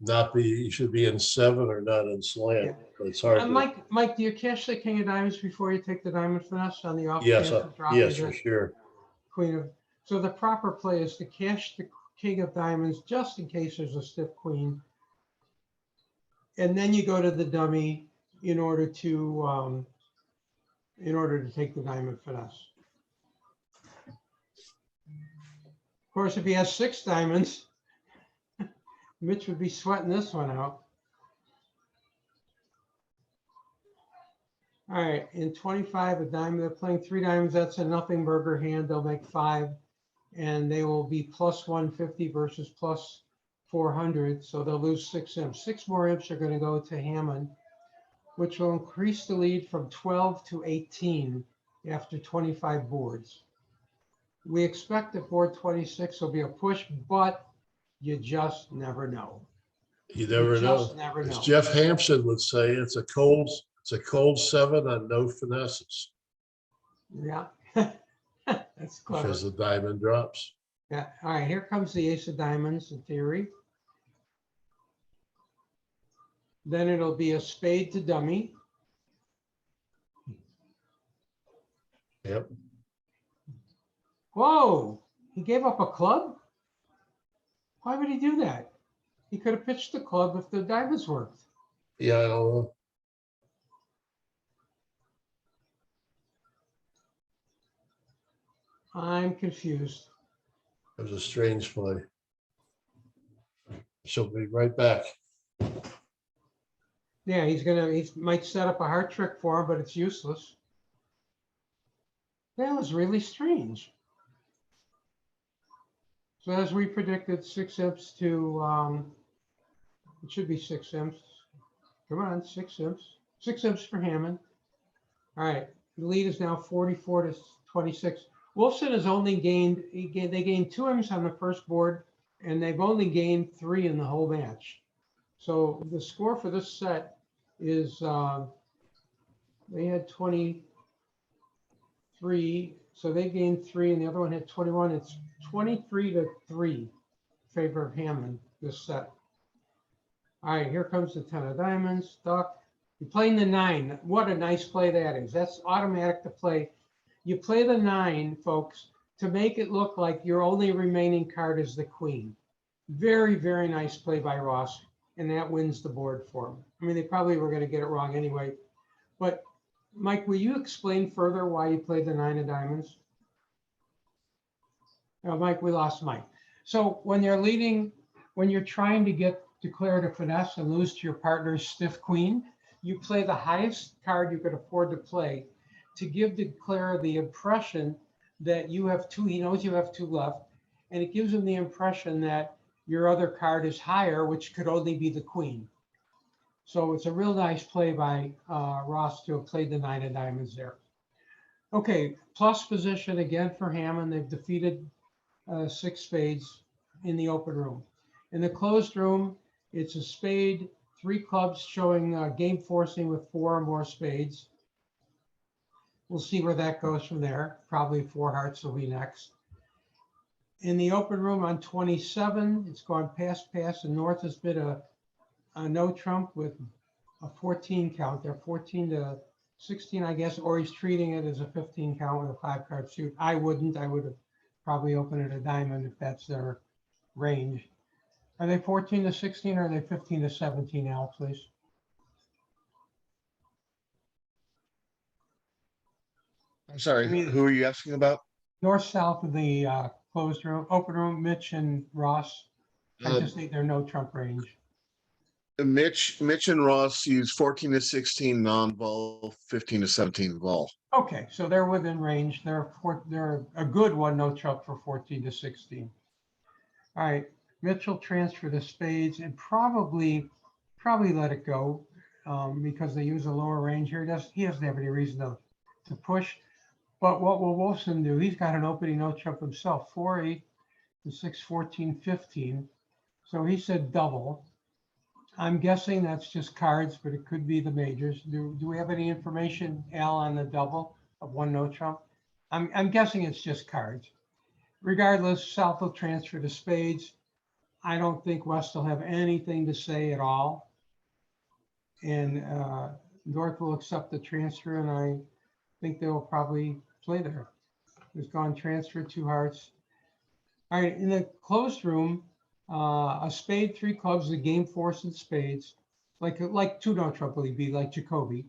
not be, you should be in 7 or not in slam. Yeah. But it's hard. Mike, do you cash the king of diamonds before you take the diamond finesse on the off Yes, chance of dropping yes, for the sure. queen of? So the proper play is to cash the king of diamonds just in case there's a stiff queen, and then you go to the dummy in order to take the diamond finesse. Of course, if he has 6 diamonds, Mitch would be sweating this one out. All right, in 25, a diamond, they're playing 3 diamonds. That's a nothing burger hand. They'll make 5, and they will be plus 150 versus plus 400. So they'll lose 6 imps. 6 more imps are going to go to Hammond, which will increase the lead from 12 to 18 after 25 boards. We expect that board 26 will be a push, but you just never know. You never know. Never As know. Jeff Hampson would say, it's a cold 7 on no finesses Yeah, that's clever. because the diamond drops. Yeah. All right. Here comes the ace of diamonds in theory. Then it'll be a spade to dummy. Yep. Whoa! He gave up a club? Why would he do that? He could have pitched the club if the diamonds worked. Yeah, I don't know. I'm confused. It was a strange play. She'll be right back. Yeah, he might set up a heart trick for him, but it's useless. That was really strange. So as we predicted, 6 imps to, it should be 6 imps. Come on, 6 imps. 6 imps for Hammond. All right, the lead is now 44-26. Wolfson has only gained, they gained 2 imps on the first board, and they've only gained 3 in the whole match. So the score for this set is, they had 23, so they gained 3, and the other one had 21. It's 23-3 favor of Hammond this set. All right, here comes the 10 of diamonds, duck. You're playing the 9. What a nice play that is. That's automatic to play. You play the 9, folks, to make it look like your only remaining card is the queen. Very, very nice play by Ross, and that wins the board for him. I mean, they probably were going to get it wrong anyway. But, Mike, will you explain further why you played the 9 of diamonds? Oh, Mike, we lost Mike. So when you're leading, when you're trying to declare to finesse and lose to your partner's stiff queen, you play the highest card you could afford to play to give declare the impression that you have 2, he knows you have 2 left, and it gives him the impression that your other card is higher, which could only be the queen. So it's a real nice play by Ross to have played the 9 of diamonds there. Okay, plus position again for Hammond. They've defeated 6 spades in the open room. In the closed room, it's a spade, 3 clubs showing game forcing with 4 or more spades. We'll see where that goes from there. Probably 4 hearts will be next. In the open room on 27, it's gone pass, and North has been a no trump with a 14 count. They're 14-16, I guess, or he's treating it as a 15 count with a 5-card suit. I wouldn't. I would have probably opened it a diamond if that's their range. Are they 14-16 or are they 15-17 now, please? I'm sorry, I mean- who are you asking about? North, south of the closed room, open room, Mitch and Ross. I just think they're no trump range. Mitch and Ross use 14-16 non-vol, 15-17 vol. Okay, so they're within range. They're a good one, no trump for 14-16. All right, Mitchell transfer the spades and probably let it go because they use a lower range here. He doesn't have any reason to push. But what will Wolfson do? He's got an opening no trump himself, 4-8, 6, 14, 15. So he said double. I'm guessing that's just cards, but it could be the majors. Do we have any information, Al, on the double of 1 no trump? I'm guessing it's just cards. Regardless, South will transfer to spades. I don't think West will have anything to say at all. And North will accept the transfer, and I think they'll probably play there. There's gone transfer, 2 hearts. All right, in the closed room, a spade, 3 clubs, the game force and spades, like 2 no trump will be like Jacoby.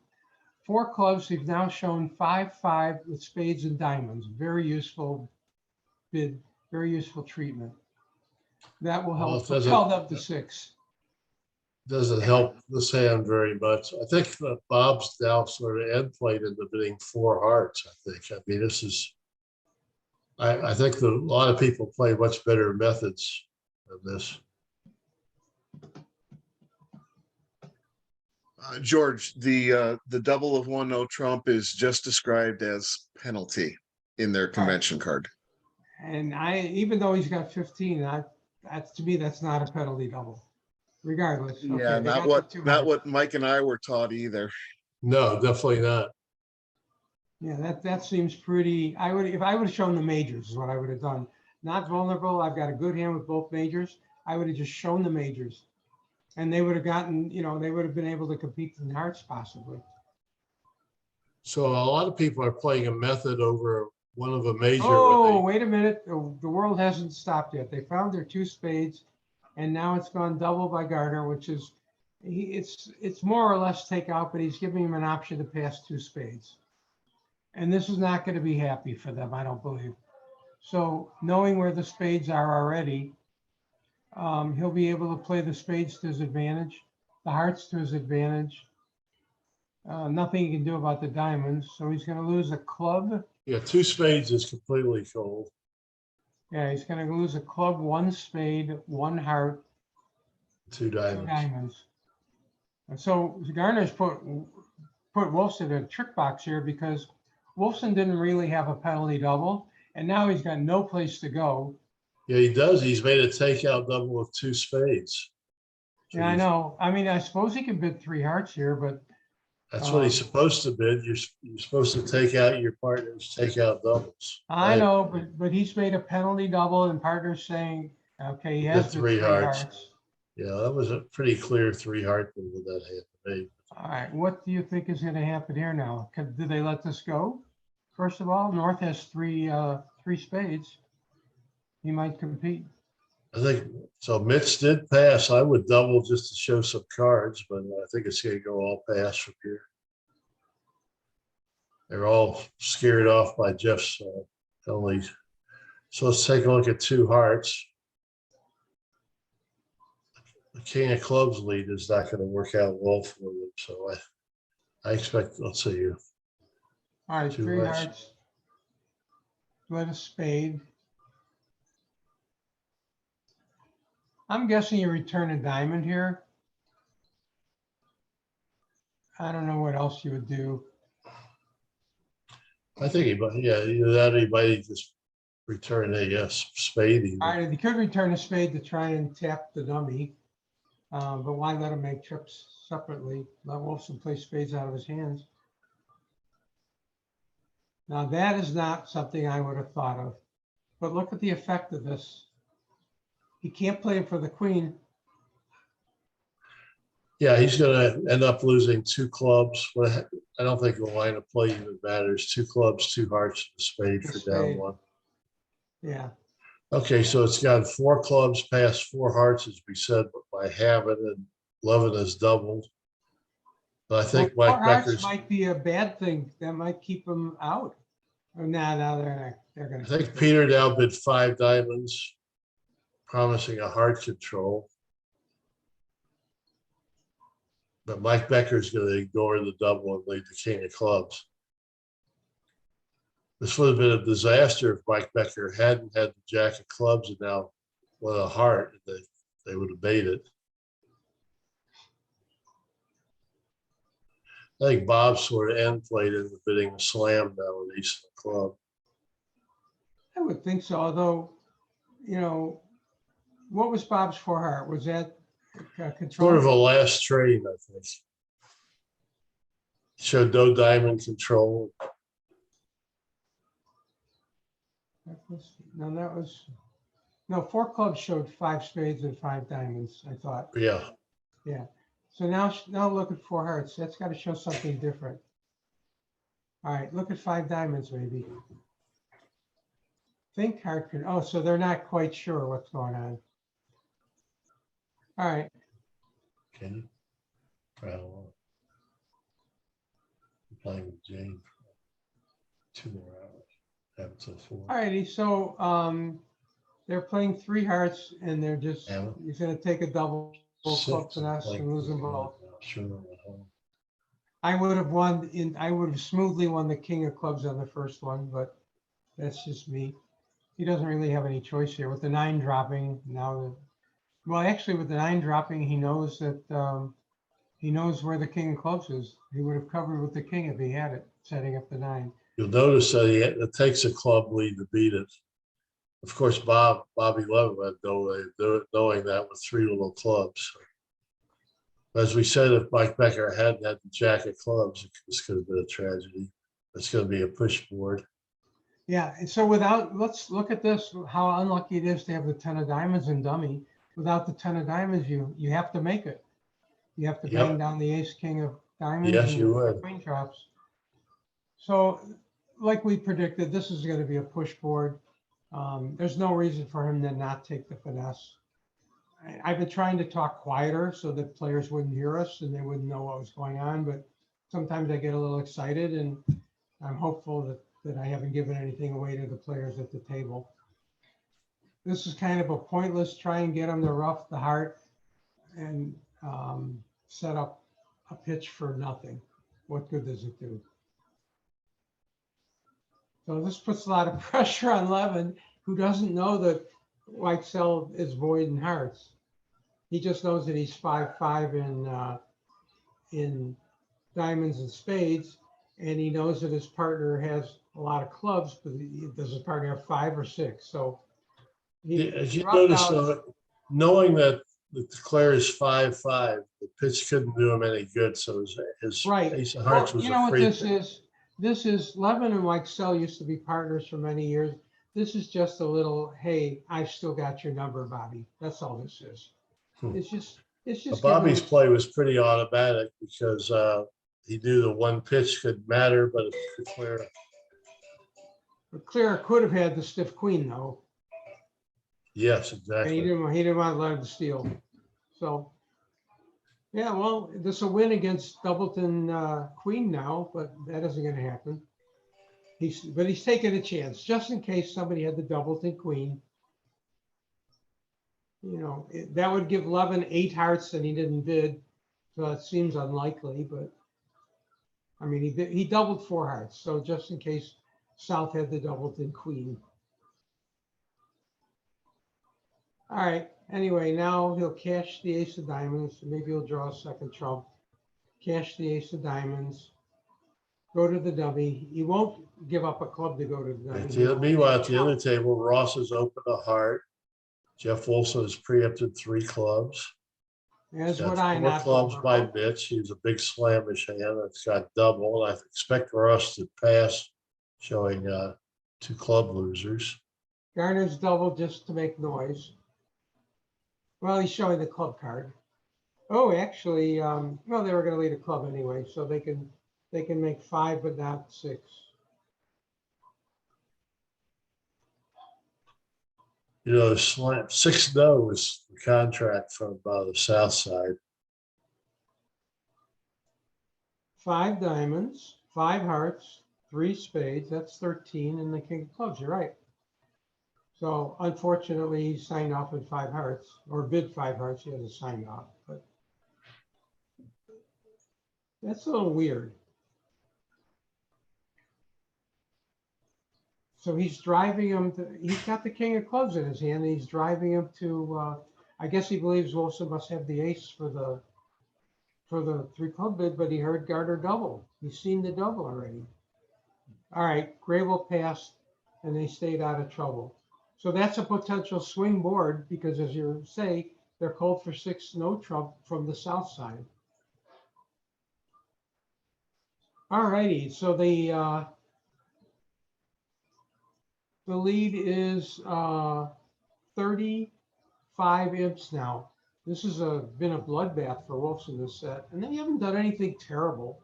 4 clubs, they've now shown 5-5 with spades and diamonds. Very useful bid, very useful treatment. That will help propel them to 6. Doesn't help this hand very much. I think Bob's now sort of end played into bidding 4 hearts, I think. I mean, this is, I think a lot of people play much better methods than this. George, the double of 1 no trump is just described as penalty in their convention card. And even though he's got 15, that's to me, that's not a penalty double. Regardless. Okay, Yeah, not what Mike and I were taught either. No, definitely not. Yeah, that seems pretty. If I would have shown the majors is what I would have done. Not vulnerable. I've got a good hand with both majors. I would have just shown the majors, and they would have gotten, they would have been able to compete in hearts possibly. So a lot of people are playing a method over one of a major. Oh, wait a minute. The world hasn't stopped yet. They found their 2 spades, and now it's gone double by Gardner, which is, it's more or less take out, but he's giving him an option to pass 2 spades. And this is not going to be happy for them, I don't believe. So knowing where the spades are already, he'll be able to play the spades to his advantage, the hearts to his advantage, Nothing he can do about the diamonds, so he's gonna lose a club. Yeah, two spades is completely cold. Yeah, he's gonna lose a club, one spade, one heart, Two two diamonds. diamonds. And so Garner's put Wolfson in a trick box here because Wolfson didn't really have a penalty double, and now he's got no place to go. Yeah, he does. He's made a takeout double with two spades. Yeah, I know. I mean, I suppose he can bid three hearts here, but That's what he's supposed to bid. You're supposed to take out your partner's takeout doubles. I Right? know, but he's made a penalty double, and partner's saying, okay, he has Bid the three three hearts. hearts. Yeah, that was a pretty clear three heart move with that hand made. All right, what do you think is going to happen here now? Do they let this go? First of all, North has three spades. He might compete. I think so. Mitch did pass. I would double just to show some cards, but I think it's going to go all pass from here. They're all scared off by Jeff's penalty. So let's take a look at two hearts. The king of clubs lead is not going to work out well for them. So I expect, let's see here. All right, Two three hearts. hearts. Let a spade. I'm guessing you return a diamond here. I don't know what else you would do. I think he might, yeah, either that or he might just return a spade. Even. All right, he could return a spade to try and tap the dummy. But why let him make trips separately? Let Wolfson play spades out of his hands. Now that is not something I would have thought of. But look at the effect of this. He can't play it for the queen. Yeah, he's going to end up losing two clubs. But I don't think the line of play even matters. Two clubs, two hearts, and a spade The for down spade. one. Yeah. Okay, so it's got four clubs past four hearts, as we said, by having, and 11 is doubled. But I think Well, Mike four hearts Becker's, might be a bad thing. That might keep him out. Oh, no, they're I going think Peter now bid five diamonds, promising a heart control. But Mike Becker's going to ignore the double and lead the king of clubs. This would have been a disaster if Mike Becker hadn't had the jack of clubs and now with a heart, they would have made it. I think Bob sort of end played in the bidding a slam now with ace of the club. I would think so, although, you know, what was Bob's four heart? Was that control? Sort of a last trade, I think. Showed no diamond control. No, four clubs showed five spades and five diamonds, I thought. Yeah. Yeah. So now look at four hearts. That's got to show something different. All right, look at five diamonds, maybe. Think heart can, oh, so they're not quite sure what's going on. All right. Can you? Well, I'm playing with Jane for 2 more hours. Have until 4. All righty. So they're playing three hearts and they're just, he's going to take a double club finesse and lose them both. Sure. I would have smoothly won the king of clubs on the first one, but that's just me. He doesn't really have any choice here with the 9 dropping now. Well, actually with the 9 dropping, he knows that he knows where the king of clubs is. He would have covered with the king if he had it, setting up the 9. You'll notice that it takes a club lead to beat it. Of course, Bobby Levin had no way of knowing that with 3 little clubs. As we said, if Mike Becker hadn't had the jack of clubs, this could have been a tragedy. It's going to be a push board. Yeah, and so let's look at this, how unlucky it is to have the 10 of diamonds in dummy. Without the 10 of diamonds, you have to make it. You have to bang down the ace, king of diamonds. Yes, you would. Queen drops. So like we predicted, this is going to be a push board. There's no reason for him to not take the finesse. I've been trying to talk quieter so that players wouldn't hear us and they wouldn't know what was going on, but sometimes I get a little excited and I'm hopeful that I haven't given anything away to the players at the table. This is kind of a pointless try and get them to rough the heart and set up a pitch for nothing. what good does it do? So this puts a lot of pressure on Levin, who doesn't know that white cell is void in hearts. He just knows that he's 5-5 in diamonds and spades, and he knows that his partner has a lot of clubs, but does his partner have 5 or 6? So As you roughed notice, out- though, knowing that the Claire is 5-5, the pitch couldn't do him any good. So his Right. ace of hearts Well, was you know a what free. this is? This is Levin and White Cell used to be partners for many years. This is just a little, hey, I've still got your number, Bobby. That's all this is. It's just Bobby's giving- play was pretty automatic because he knew the one pitch could matter, but if Claire, Clara could have had the stiff queen though, yes, and exactly. he didn't want to let him steal. So, yeah, well, this will win against Doubleton Queen now, but that isn't going to happen. But he's taking a chance just in case somebody had the Doubleton Queen. You know, that would give Levin 8 hearts and he didn't bid. So it seems unlikely, but I mean, he doubled 4 hearts. So just in case South had the Doubleton Queen. All right. Anyway, now he'll cash the ace of diamonds. Maybe he'll draw a second trump. Cash the ace of diamonds. Go to the dummy. He won't give up a club to go to the dummy. Meanwhile, at the other table, Ross has opened a heart. Jeff Wilson has preempted 3 clubs. That's Got what I 4 not clubs over. by Mitch. He's a big slamish hand. It's got double. I expect Ross to pass, showing 2 club losers. Garner's double just to make noise. Well, he's showing the club card. Oh, actually, well, they were going to lead a club anyway, so they can make 5, but not 6. You know, slam 6-0 was the contract from the south side. 5 diamonds, 5 hearts, 3 spades. That's 13, and the king of clubs. You're right. So unfortunately, he signed off at 5 hearts, or bid 5 hearts. He hasn't signed off, but that's a little weird. So he's driving him to, he's got the king of clubs in his hand, and he's driving him to, I guess he believes Wilson must have the ace for the 3 club bid, but he heard Gardner double. He's seen the double already. All right, Grable passed, and they stayed out of trouble. So that's a potential swing board because, as you say, they're called for 6 no trump from the south side. All righty, so the lead is 35 imps now. This has been a bloodbath for Wolfson this set, and they haven't done anything terrible.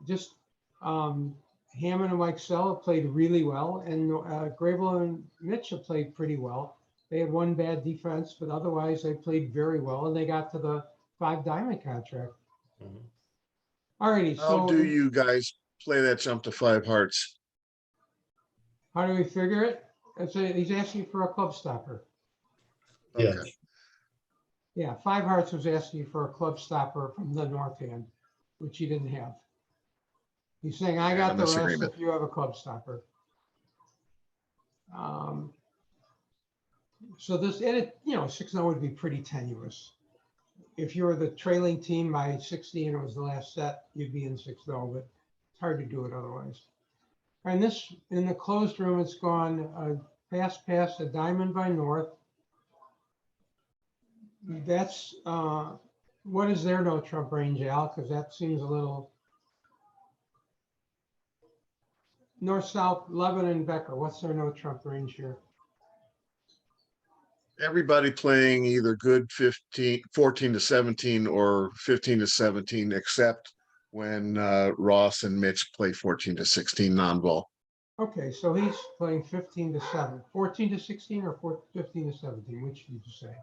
Just Hammond and Mike Sell have played really well, and Grable and Mitch have played pretty well. They had 1 bad defense, but otherwise they played very well, and they got to the 5 diamond contract. Mhm. All righty, How so do you guys play that jump to 5 hearts? how do we figure it? He's asking for a club stopper. Yeah. Okay. Yeah, 5 hearts was asking for a club stopper from the north hand, which he didn't have. He's saying, I got the rest Disagreement. if you have a club stopper. So this, and it, 6-0 would be pretty tenuous. If you were the trailing team by 60 and it was the last set, you'd be in 6-0, but it's hard to do it otherwise. And this, in the closed room, it's gone pass, a diamond by north. That's, what is their no trump range, Al? Because that seems a little. North-south, Levin and Becker, what's their no trump range here? Everybody playing either good 14 to 17 or 15 to 17, except when Ross and Mitch play 14 to 16 non-ball. Okay, so he's playing 15 to 7, 14 to 16 or 15 to 17, which did you say?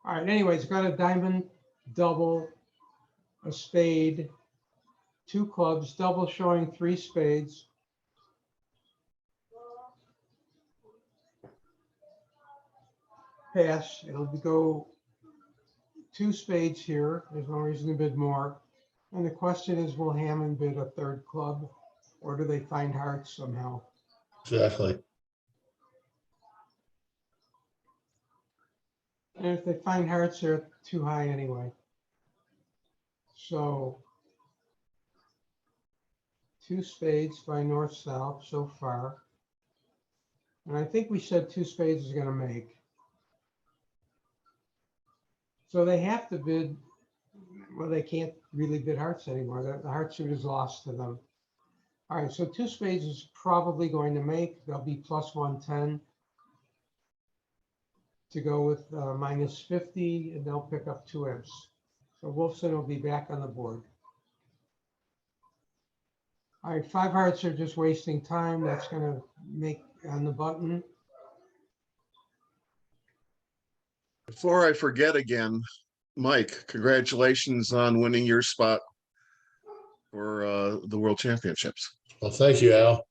All right, anyway, it's got a diamond, double, a spade, 2 clubs, double showing 3 spades. Pass, it'll go 2 spades here. There's no reason to bid more. And the question is, will Hammond bid a third club, or do they find hearts somehow? Exactly. And if they find hearts, they're too high anyway. So 2 spades by north-south so far. And I think we said 2 spades is gonna make. So they have to bid, well, they can't really bid hearts anymore. The heart suit is lost to them. All right, so 2 spades is probably going to make. They'll be plus 110 to go with minus 50, and they'll pick up 2 imps. So Wolfson will be back on the board. All right, 5 hearts are just wasting time. That's gonna make on the button. Before I forget again, Mike, congratulations on winning your spot for the World Championships. Well, thank you, Al.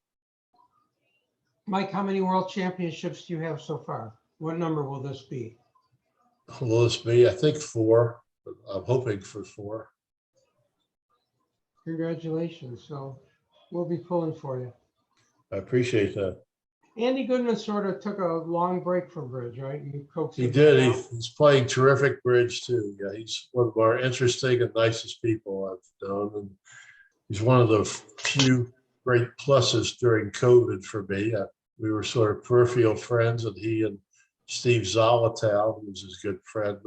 Mike, how many world championships do you have so far? What number will this be? Will this be, I think 4, but I'm hoping for 4. Congratulations. So we'll be pulling for you. I appreciate that. Andy Goodman sort of took a long break from bridge, right? You coaxed He him did. back out. He's playing terrific bridge too. Yeah, he's one of our interesting and nicest people I've known. And he's one of the few great pluses during COVID for me. We were sort of peripheral friends, and he and Steve Zolotow, who was his good friend,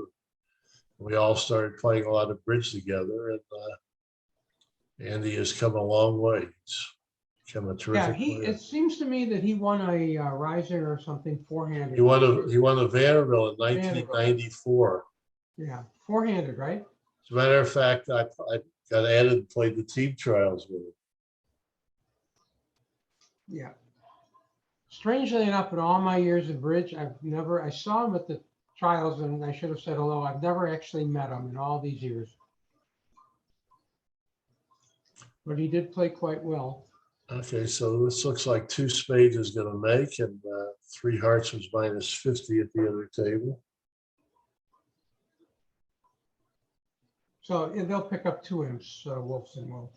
we all started playing a lot of bridge together. And Andy has come a long way. He's become a Yeah, terrific player. it seems to me that he won a riser or something four-handed. He won a Vanderbilt in 1994. Yeah, four-handed, right? As a matter of fact, I got added and played the team trials with him. Yeah. Strangely enough, in all my years of bridge, I saw him at the trials, and I should have said hello. I've never actually met him in all these years. But he did play quite well. Okay, so this looks like 2 spades is going to make, and 3 hearts was minus 50 at the other table. So they'll pick up 2 imps, Wolfson will.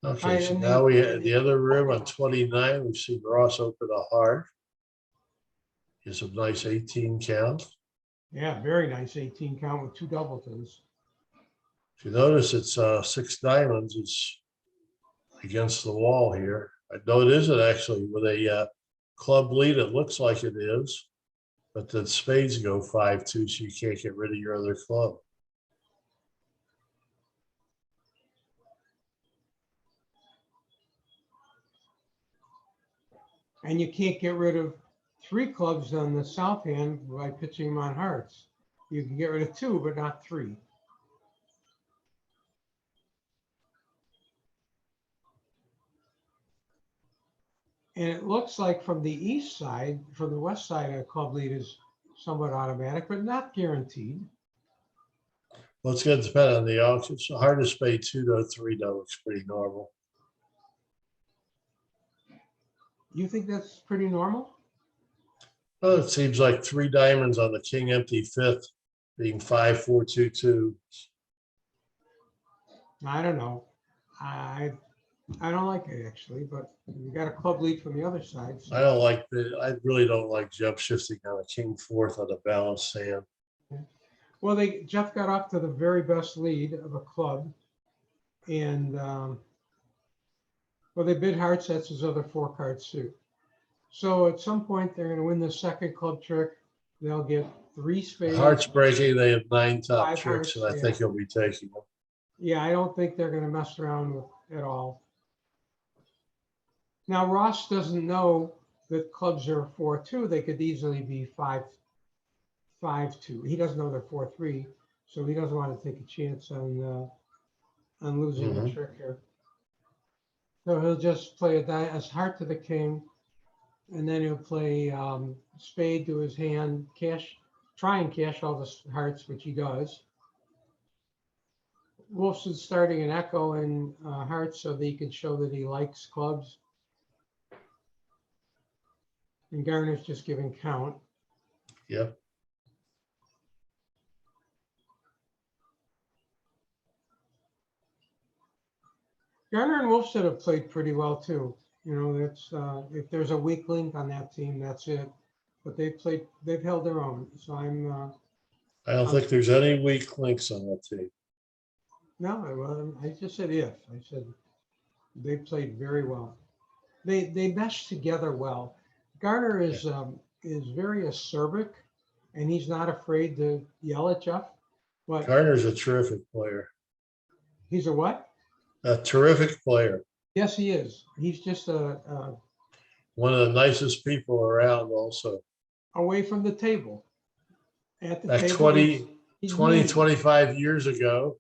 Okay, Right, so and now we had the other room on 29. We've seen Ross open a heart. Here's a nice 18 count. Yeah, very nice 18 count with 2 doubletons. If you notice, it's 6 diamonds. It's against the wall here. No, it isn't actually. With a club lead, it looks like it is, but the spades go 5-2, so you can't get rid of your other club. And you can't get rid of 3 clubs on the south hand by pitching them on hearts. You can get rid of 2, but not 3. And it looks like from the east side, from the west side, a club lead is somewhat automatic, but not guaranteed. Well, it's going to depend on the auction. So hard to spade 2 to 3, that looks pretty normal. You think that's pretty normal? Well, it seems like 3 diamonds on the king empty 5th being 5-4-2-2. I don't know. I don't like it actually, but you got a club lead from the other side. So. I really don't like jump shifting on a king 4th on a balanced hand. Well, Jeff got off to the very best lead of a club, and well, they bid hearts. That's his other 4-card suit. So at some point, they're going to win the second club trick. They'll get 3 spades. Hearts breaking. They have 9 top 5 tricks, hearts, and I think he'll be taking them. Yeah, I don't think they're going to mess around with at all. Now Ross doesn't know that clubs are 4-2. They could easily be 5-5-2. He doesn't know they're 4-3, so he doesn't want to take a chance on losing the trick here. So he'll just play a heart to the king, and then he'll play spade to his hand, try and cash all the hearts, which he does. Wolfson's starting an echo in hearts so that he can show that he likes clubs. And Garner's just giving count. Yep. Garner and Wolfson have played pretty well too. You know, that's, if there's a weak link on that team, that's it. But they've held their own. So I don't think there's any weak links on that team. no, I just said if. I said they played very well. They mesh together well. Garner is very acerbic, and he's not afraid to yell at Jeff. But Garner's a terrific player. he's a what? A terrific player. Yes, he is. He's just One of the nicest people around also. away from the table. At the Back table, 20, mean. 25 years ago,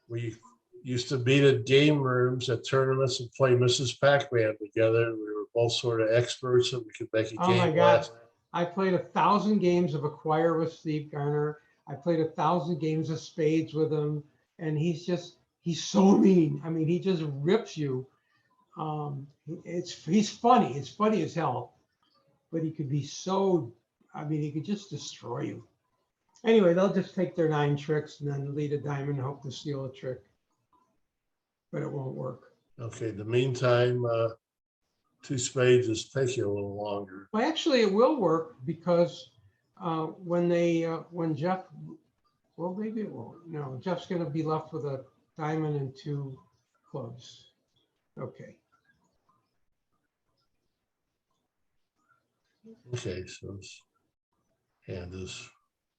we used to meet at game rooms at tournaments and play Mrs. Pac-Man together. We were both sort of experts and we could make a Oh my game God. last. I played 1,000 games of Acquire with Steve Garner. I played 1,000 games of Spades with him. And he's so mean. I mean, he just rips you. He's funny. It's funny as hell. But he could be so, I mean, he could just destroy you. Anyway, they'll just take their 9 tricks and then lead a diamond and hope to steal a trick. But it won't work. Okay, in the meantime, 2 spades is taking a little longer. Well, actually, it will work because when Jeff, well, maybe it won't. No, Jeff's going to be left with a diamond and 2 clubs. Okay. Okay, so his hand is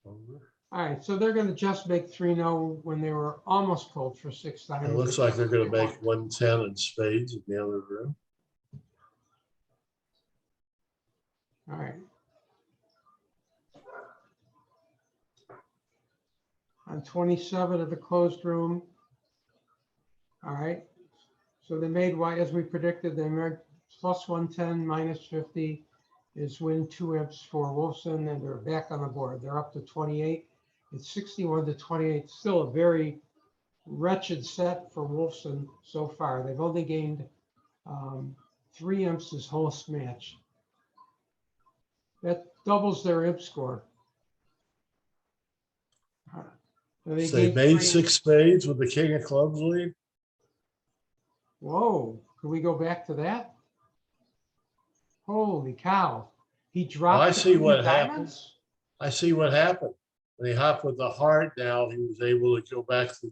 over. All right, so they're going to just make 3-0 when they were almost pulled for 6 diamonds. It looks like they're going to make 110 in spades in the other room. All right. On 27 of the closed room. All right. So they made white as we predicted. They made plus 110, minus 50 is win 2 imps for Wolfson, and they're back on the board. They're up to 28. It's 61 to 28. Still a very wretched set for Wolfson so far. They've only gained 3 imps this whole match. That doubles their imp score. So they made 6 spades with the king of clubs lead. Whoa, can we go back to that? Holy cow. He dropped. I see what happened. Diamonds? I see what happened. When he hopped with the heart now, he was able to go back to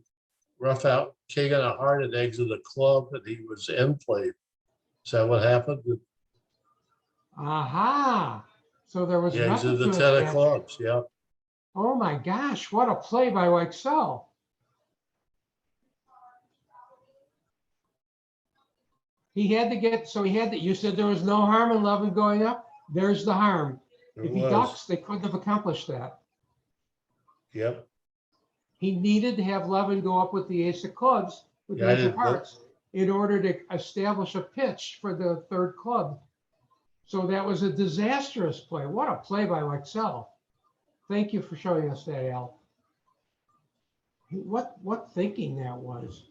rough out king and a heart and exit the club, and he was end played. Is that what happened? Aha. So there was He exited the method to 10 it, of clubs, yeah. Oh my gosh, what a play by Weichsel. He had to get, so he had to, you said there was no harm in Levin going up. There's the harm. If he ducks, they couldn't have accomplished that. Yep. He needed to have Levin go up with the ace of clubs, with the ace of hearts, in order to establish a pitch for the 3rd club. So that was a disastrous play. What a play by Weichsel. Thank you for showing us that, Al. What thinking that was.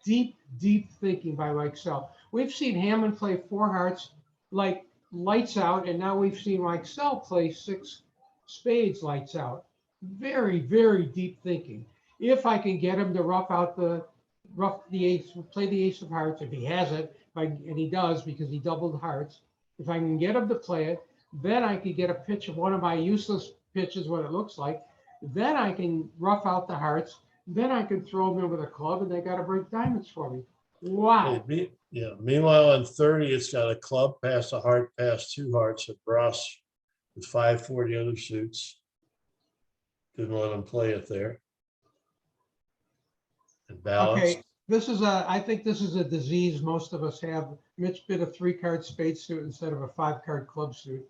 Deep, deep thinking by Weichsel. We've seen Hammond play 4 hearts like lights out, and now we've seen Weichsel play 6 spades lights out. Very, very deep thinking. If I can get him to play the ace of hearts, if he has it, and he does because he doubled hearts, if I can get him to play it, then I could get a pitch of one of my useless pitches, what it looks like. Then I can rough out the hearts. Then I can throw them in with a club, and they got to break diamonds for me. Wow. Hey, yeah. Meanwhile, on 30, it's got a club past a heart, past 2 hearts, and Ross with 540 other suits. Didn't let him play it there. And balanced. Okay, I think this is a disease most of us have. Mitch bid a 3-card spade suit instead of a 5-card club suit.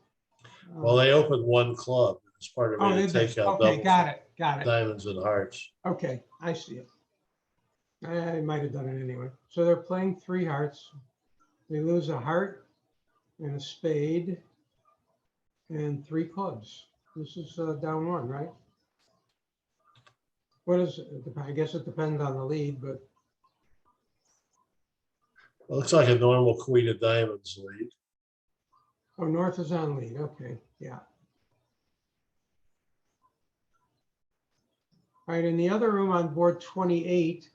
Well, they opened 1 club as part of it to take out okay, doubles, got it. diamonds and hearts. Okay, I see it. I might have done it anyway. So they're playing 3 hearts. They lose a heart and a spade and 3 clubs. This is down 1, right? What is it? I guess it depends on the lead, but. It looks like a normal queen of diamonds lead. Oh, North is on lead. Okay, yeah. All right, in the other room on board 28,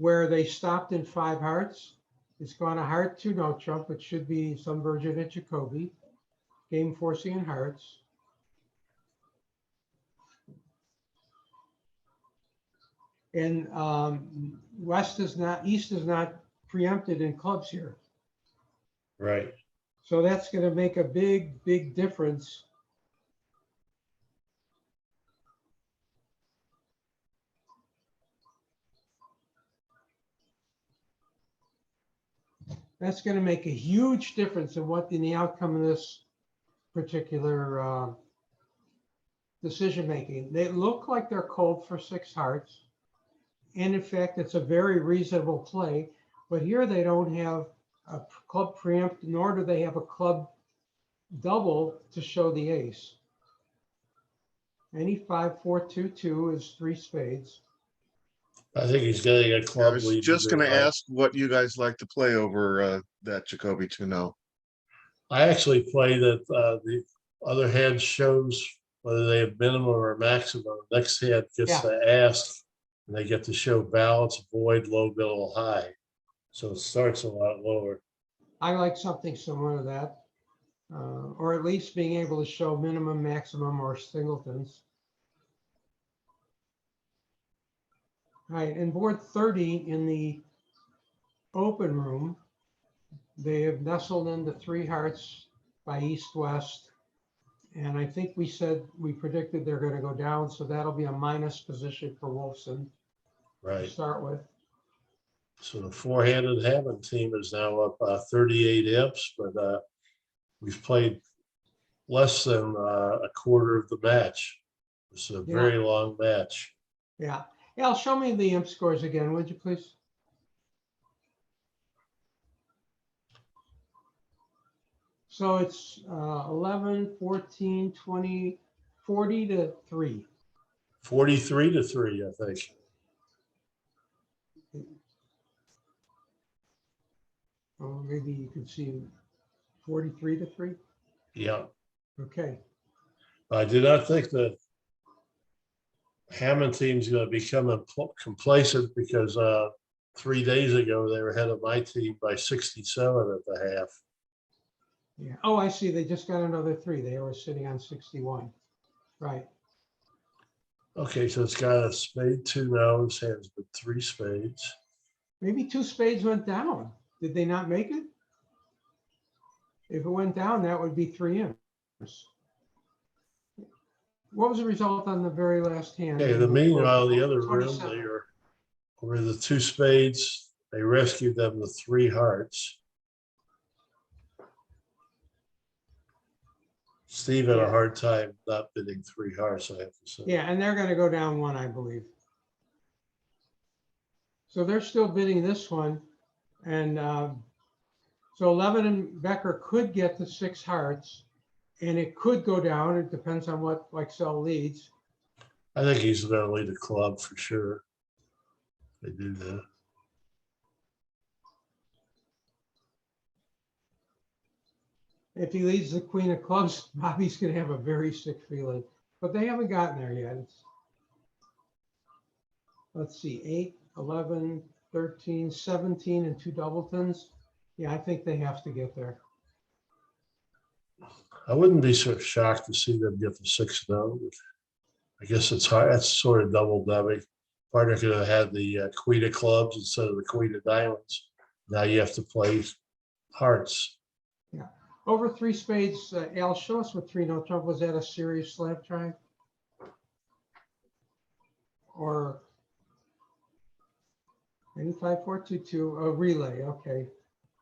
where they stopped in 5 hearts. It's gone a heart to no trump. It should be some version of Jacoby. Game forcing in hearts. And east is not preempted in clubs here. Right. So that's going to make a big, big difference. That's going to make a huge difference in the outcome of this particular decision making. They look like they're cold for 6 hearts. And in fact, it's a very reasonable play. But here they don't have a club preempt, nor do they have a club double to show the ace. Any 5-4-2-2 is 3 spades. I think he's getting a I club was lead. just to gonna do well. ask what you guys like to play over that Jacoby 2-0. I actually play that the other hand shows whether they have minimum or maximum. Next hand gets to ask, and they get to show balance, void, low, middle, high. So it starts a lot lower. I like something similar to that. Or at least being able to show minimum, maximum, or singletons. All right, and board 30 in the open room, they have nestled into 3 hearts by east-west. And I think we predicted they're going to go down, so that'll be a minus position for Wolfson to Right. start with. So the four-handed Hammond team is now up 38 imps, but we've played less than a quarter of the match. It's a very long match. Yeah. Al, show me the imp scores again, would you please? So it's 11, 14, 20, 40 to 3. 43 to 3, I think. Oh, maybe you could see 43 to 3. Yeah. Okay. I do not think the Hammond team's going to become complacent because 3 days ago they were ahead of my team by 67 at the half. Yeah. Oh, I see. They just got another 3. They were sitting on 61. Right. Okay, so it's got a spade, 2 no's, hands with 3 spades. Maybe 2 spades went down. Did they not make it? If it went down, that would be 3 imps. What was the result on the very last hand? Okay, meanwhile, the other room, 27. they were the 2 spades. They rescued them with 3 hearts. Steve had a hard time not bidding 3 hearts, I have to say. Yeah, and they're going to go down 1, I believe. So they're still bidding this one. And so Levin and Becker could get the 6 hearts, and it could go down. It depends on what Lexell leads. I think he's going to lead a club for sure. They do that. If he leads the queen of clubs, Bobby's going to have a very sick feeling. But they haven't gotten there yet. Let's see, 8, 11, 13, 17, and 2 doubletons. Yeah, I think they have to get there. I wouldn't be so shocked to see them get the 6 no. I guess it's hard. That's sort of double dubbing. Partner could have had the queen of clubs instead of the queen of diamonds. Now you have to play hearts. Yeah. Over 3 spades, Al, show us what 3 no trump. Was that a serious slab try? Or any 5-4-2-2, a relay, okay.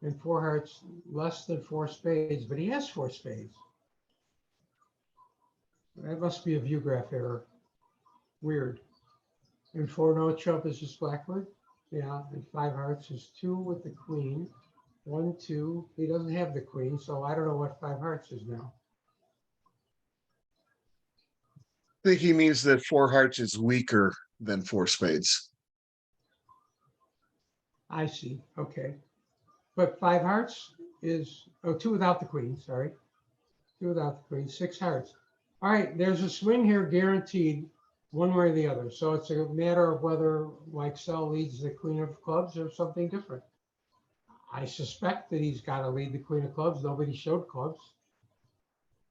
And 4 hearts, less than 4 spades, but he has 4 spades. That must be a VUGRAPH error. Weird. And 4 no trump is just blackwood. Yeah, and 5 hearts is 2 with the queen. 1, 2. He doesn't have the queen, so I don't know what 5 hearts is now. I think he means that 4 hearts is weaker than 4 spades. I see. Okay. But 5 hearts is, 2 without the queen, sorry. 2 without the queen, 6 hearts. All right, there's a swing here guaranteed. one way or the other. So it's a matter of whether Weichsel leads the Queen of Clubs or something different. I suspect that he's got to lead the Queen of Clubs. Nobody showed clubs.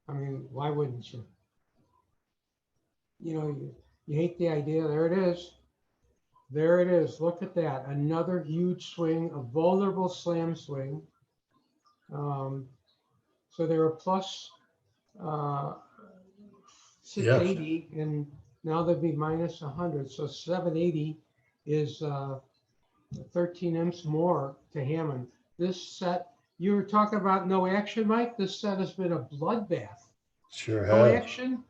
I mean, why wouldn't you? You know, you hate the idea. There it is. There it is. Look at that. Another huge swing, a vulnerable slam swing. So they were plus 680, and now they'd be minus 100. So 780 is 13 imps more to Hammond. This set, you were talking about no action, Mike. This set has been a bloodbath. Sure No has. action.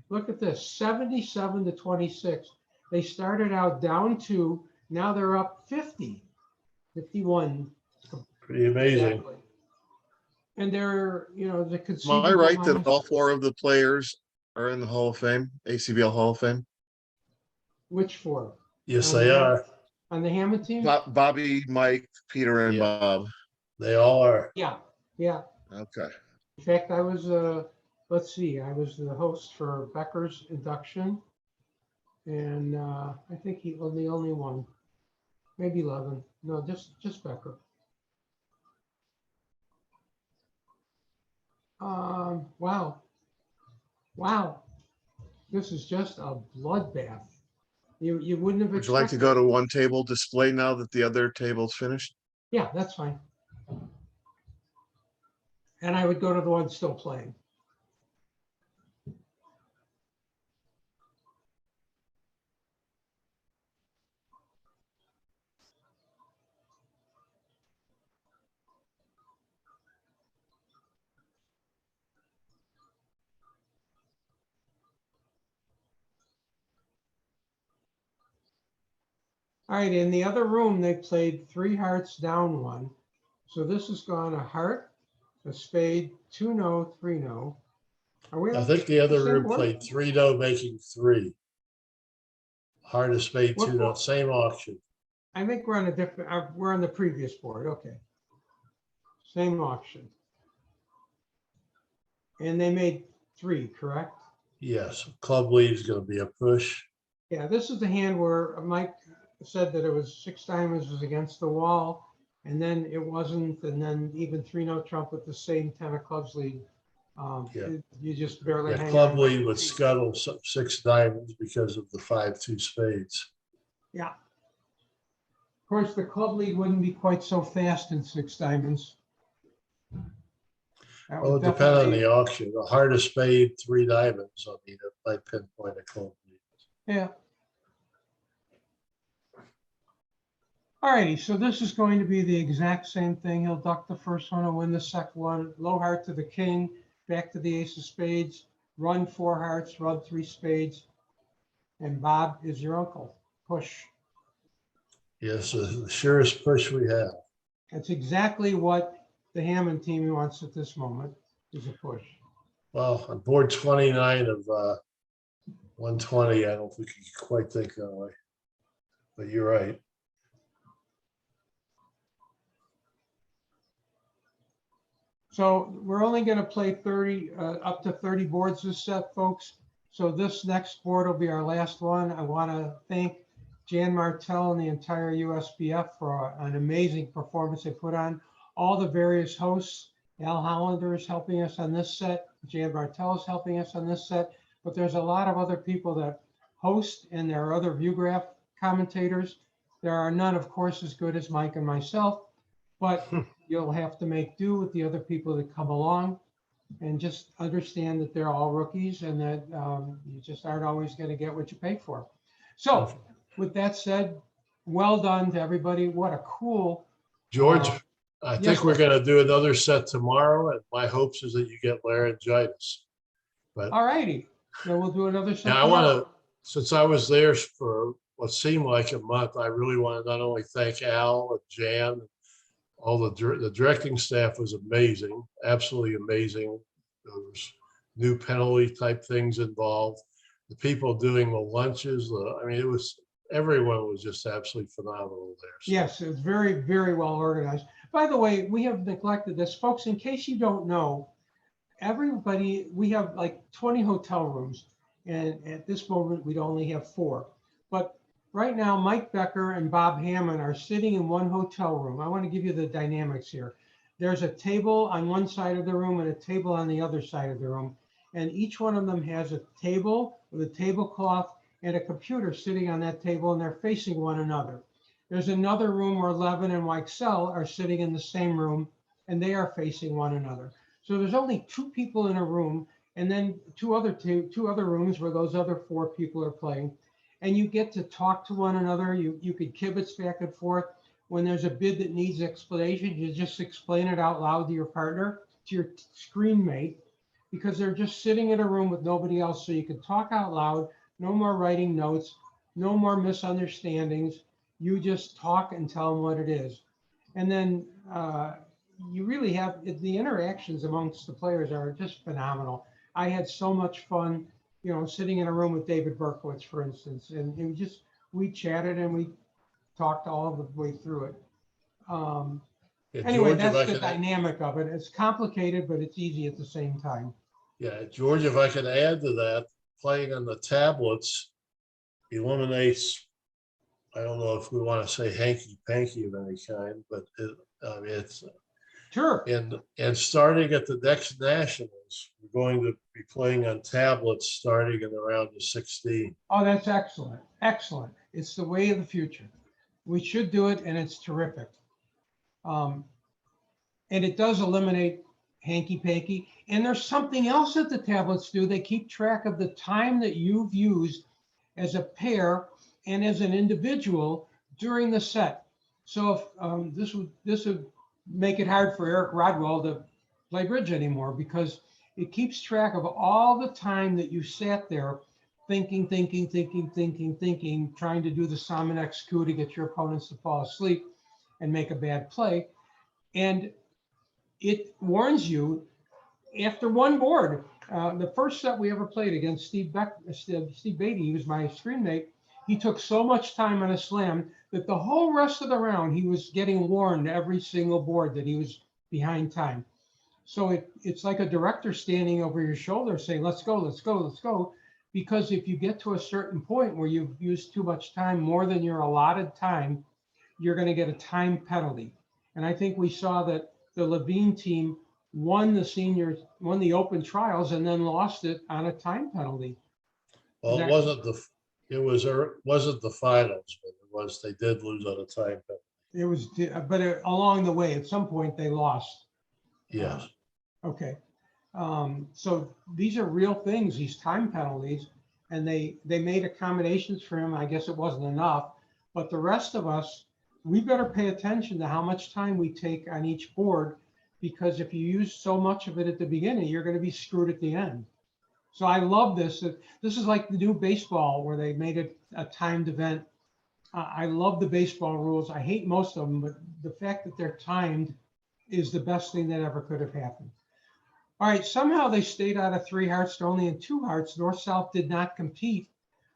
Look at this, 77 to 26. They started out down 2. Now they're up 50, 51. Pretty amazing. Exactly. And they're, you know, the Am I conceivable right that minus- all 4 of the players are in the Hall of Fame, ACBL Hall of Fame? Which 4? Yes, they are. On the Hammond team? Bobby, Mike, Peter, and Yeah. Bob. They all are. Yeah, yeah. Okay. In fact, I was, let's see, I was the host for Becker's induction. And I think he was the only one, maybe 11. No, just Becker. Wow. Wow. This is just a bloodbath. You wouldn't have Would you like to expected. go to one table display now that the other table's finished? Yeah, that's fine. And I would go to the one still playing. All right, in the other room, they played 3 hearts down 1. So this has gone a heart, a spade, 2 no, 3 no. Are we? I think the other same room board? played 3 no, making 3. Heart of spade, What 2 no, board? same auction. I think we're on a different, we're on the previous board, okay. Same auction. And they made 3, correct? Yes, club lead is going to be a push. Yeah, this is the hand where Mike said that it was 6 diamonds was against the wall, and then it wasn't, and then even 3 no trump with the same 10 of clubs lead. Yeah. You just barely The hang club on. lead would scuttle 6 diamonds because of the 5-2 spades. Yeah. Of course, the club lead wouldn't be quite so fast in 6 diamonds. That Well, would it depends on definitely- the auction. The heart of spade, 3 diamonds. I mean, it might pinpoint a club lead. Yeah. All righty, so this is going to be the exact same thing. He'll duck the first one and win the second one. Low heart to the king, back to the ace of spades, run 4 hearts, run 3 spades. And Bob is your uncle. Push. Yes, the surest push we have. That's exactly what the Hammond team wants at this moment, is a push. Well, on board 29 of 120, I don't think you can quite think that way. But you're right. So we're only going to play 30, up to 30 boards this set, folks. So this next board will be our last one. I want to thank Jan Martell and the entire USBF for an amazing performance they put on. All the various hosts, Al Hollander is helping us on this set. Jan Martell is helping us on this set. But there's a lot of other people that host, and there are other VUGRAPH commentators. There are none, of course, as good as Mike and myself, but you'll have to make do with the other people that come along, and just understand that they're all rookies, and that you just aren't always going to get what you pay for. So with that said, well done to everybody. What a cool. George, I yes, think we're sir. going to do another set tomorrow, and my hopes is that you get laryngitis. But All righty. Then we'll do another set. now I want to, since I was there for what seemed like a month, I really want to not only thank Al and Jan, and all the directing staff was amazing, absolutely amazing. There was new penalty type things involved. The people doing the lunches, I mean, it was, everyone was just absolutely phenomenal there. So, Yes, it's very, very well organized. By the way, we have neglected this. Folks, in case you don't know, everybody, we have like 20 hotel rooms. And at this moment, we'd only have 4. But right now, Mike Becker and Bob Hammond are sitting in one hotel room. I want to give you the dynamics here. There's a table on one side of the room and a table on the other side of the room. And each one of them has a table with a tablecloth and a computer sitting on that table, and they're facing one another. There's another room where Levin and Weichsel are sitting in the same room, and they are facing one another. So there's only 2 people in a room, and then two other rooms where those other 4 people are playing. And you get to talk to one another. You could kibitz back and forth. When there's a bid that needs explanation, you just explain it out loud to your partner, to your screen mate, because they're just sitting in a room with nobody else. So you can talk out loud, no more writing notes, no more misunderstandings. You just talk and tell them what it is. And then you really have, the interactions amongst the players are just phenomenal. I had so much fun, you know, sitting in a room with David Berkowitz, for instance, and it was just, we chatted and we talked all the way through it. Yeah, Anyway, George, if I that's the could, dynamic of it. It's complicated, but it's easy at the same time. yeah, George, if I could add to that, playing on the tablets eliminates, I don't know if we want to say hanky-panky of any kind, but I mean, it's, Sure. and starting at the next nationals, we're going to be playing on tablets starting in the round of 16. Oh, that's excellent. Excellent. It's the way of the future. We should do it, and it's terrific. And it does eliminate hanky-panky. And there's something else that the tablets do. They keep track of the time that you've used as a pair and as an individual during the set. So if this would make it hard for Eric Rodwell to play bridge anymore, because it keeps track of all the time that you sat there thinking, trying to do the Somonex coup to get your opponents to fall asleep and make a bad play. And it warns you after one board. The first set we ever played against Steve Beatty, he was my screen mate. He took so much time on a slam that the whole rest of the round, he was getting warned every single board that he was behind time. So it's like a director standing over your shoulder saying, let's go, let's go, let's go. Because if you get to a certain point where you've used too much time, more than your allotted time, you're going to get a time penalty. And I think we saw that the Levine team won the open trials and then lost it on a time penalty. Well, it wasn't the finals, but it was, they did lose on a time penalty. It was, but along the way, at some point they lost. Yes. Okay. So these are real things, these time penalties, and they made accommodations for him. I guess it wasn't enough, but the rest of us, we better pay attention to how much time we take on each board, because if you use so much of it at the beginning, you're going to be screwed at the end. So I love this. This is like the new baseball where they made it a timed event. I love the baseball rules. I hate most of them, but the fact that they're timed is the best thing that ever could have happened. All right, somehow they stayed out of 3 hearts to only in 2 hearts. North-South did not compete.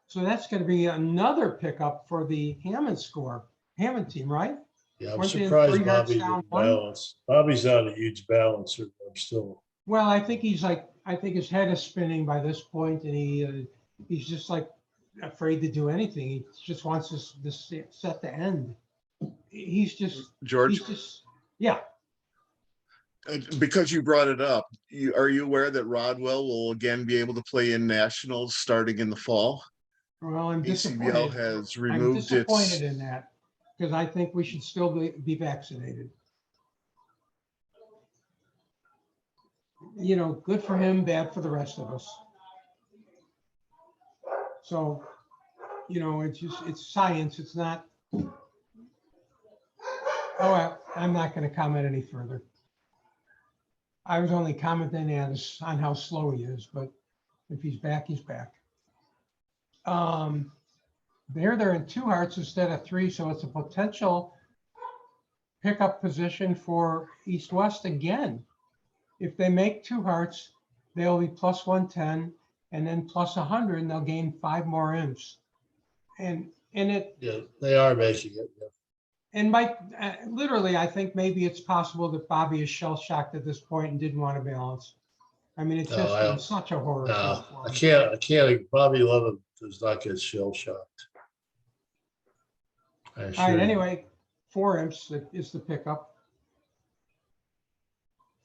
So that's going to be another pickup for the Hammond team, right? Yeah, I'm Weren't they in surprised 3 hearts Bobby down didn't 1? balance. Bobby's on a huge balancer, but I'm still. Well, I think I think his head is spinning by this point, and he's just like afraid to do anything. He just wants this set to end. George, Yeah. because you brought it up, are you aware that Rodwell will again be able to play in nationals starting in the fall? Well, I'm disappointed. ACBL has I'm removed disappointed its. in that, because I think we should still be vaccinated. You know, good for him, bad for the rest of us. So, you know, it's science. It's not. Oh, well, I'm not going to comment any further. I was only commenting on how slow he is, but if he's back, he's back. They're in 2 hearts instead of 3, so it's a potential pickup position for East-West again. If they make 2 hearts, they'll be plus 110, and then plus 100, and they'll gain 5 more imps. And it. Yeah, they are making it. Yeah. And Mike, literally, I think maybe it's possible that Bobby is shell shocked at this point and didn't want to balance. I mean, it's No, just I don't- been such a horror show No, for I him. can't, Bobby Love does not get shell shocked. I All assure right, you. anyway, 4 imps is the pickup.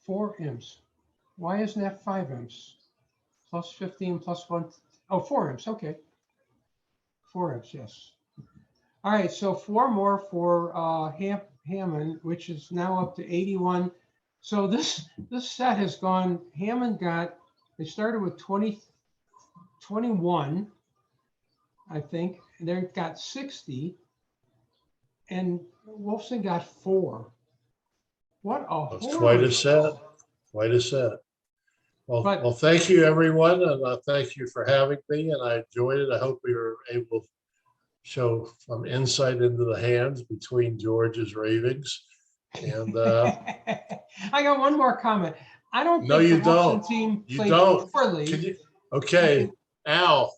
4 imps. Why isn't that 5 imps? Plus 15 plus 1. Oh, 4 imps, okay. 4 imps, yes. All right, so 4 more for Hammond, which is now up to 81. So this set has gone, Hammond got, they started with 21, I think, and they got 60, and Wolfson got 4. What a That's horror quite a show. set, quite a set. Well, But- well, thank you, everyone, and thank you for having me, and I enjoyed it. I hope we were able to show some insight into the hands between George's ravings. And I got one more comment. I don't No, think you the Wolfson don't. team You played don't. poorly. can you, okay, Al,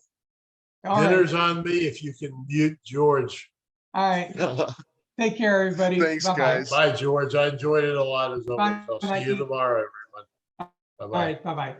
All right, dinner's on me if you can mute George. all right. Take care, everybody. Thanks, Bye-bye. guys. Bye, George. I enjoyed it a lot as always. Bye. I'll see you tomorrow, everyone. All Bye-bye. right, bye-bye.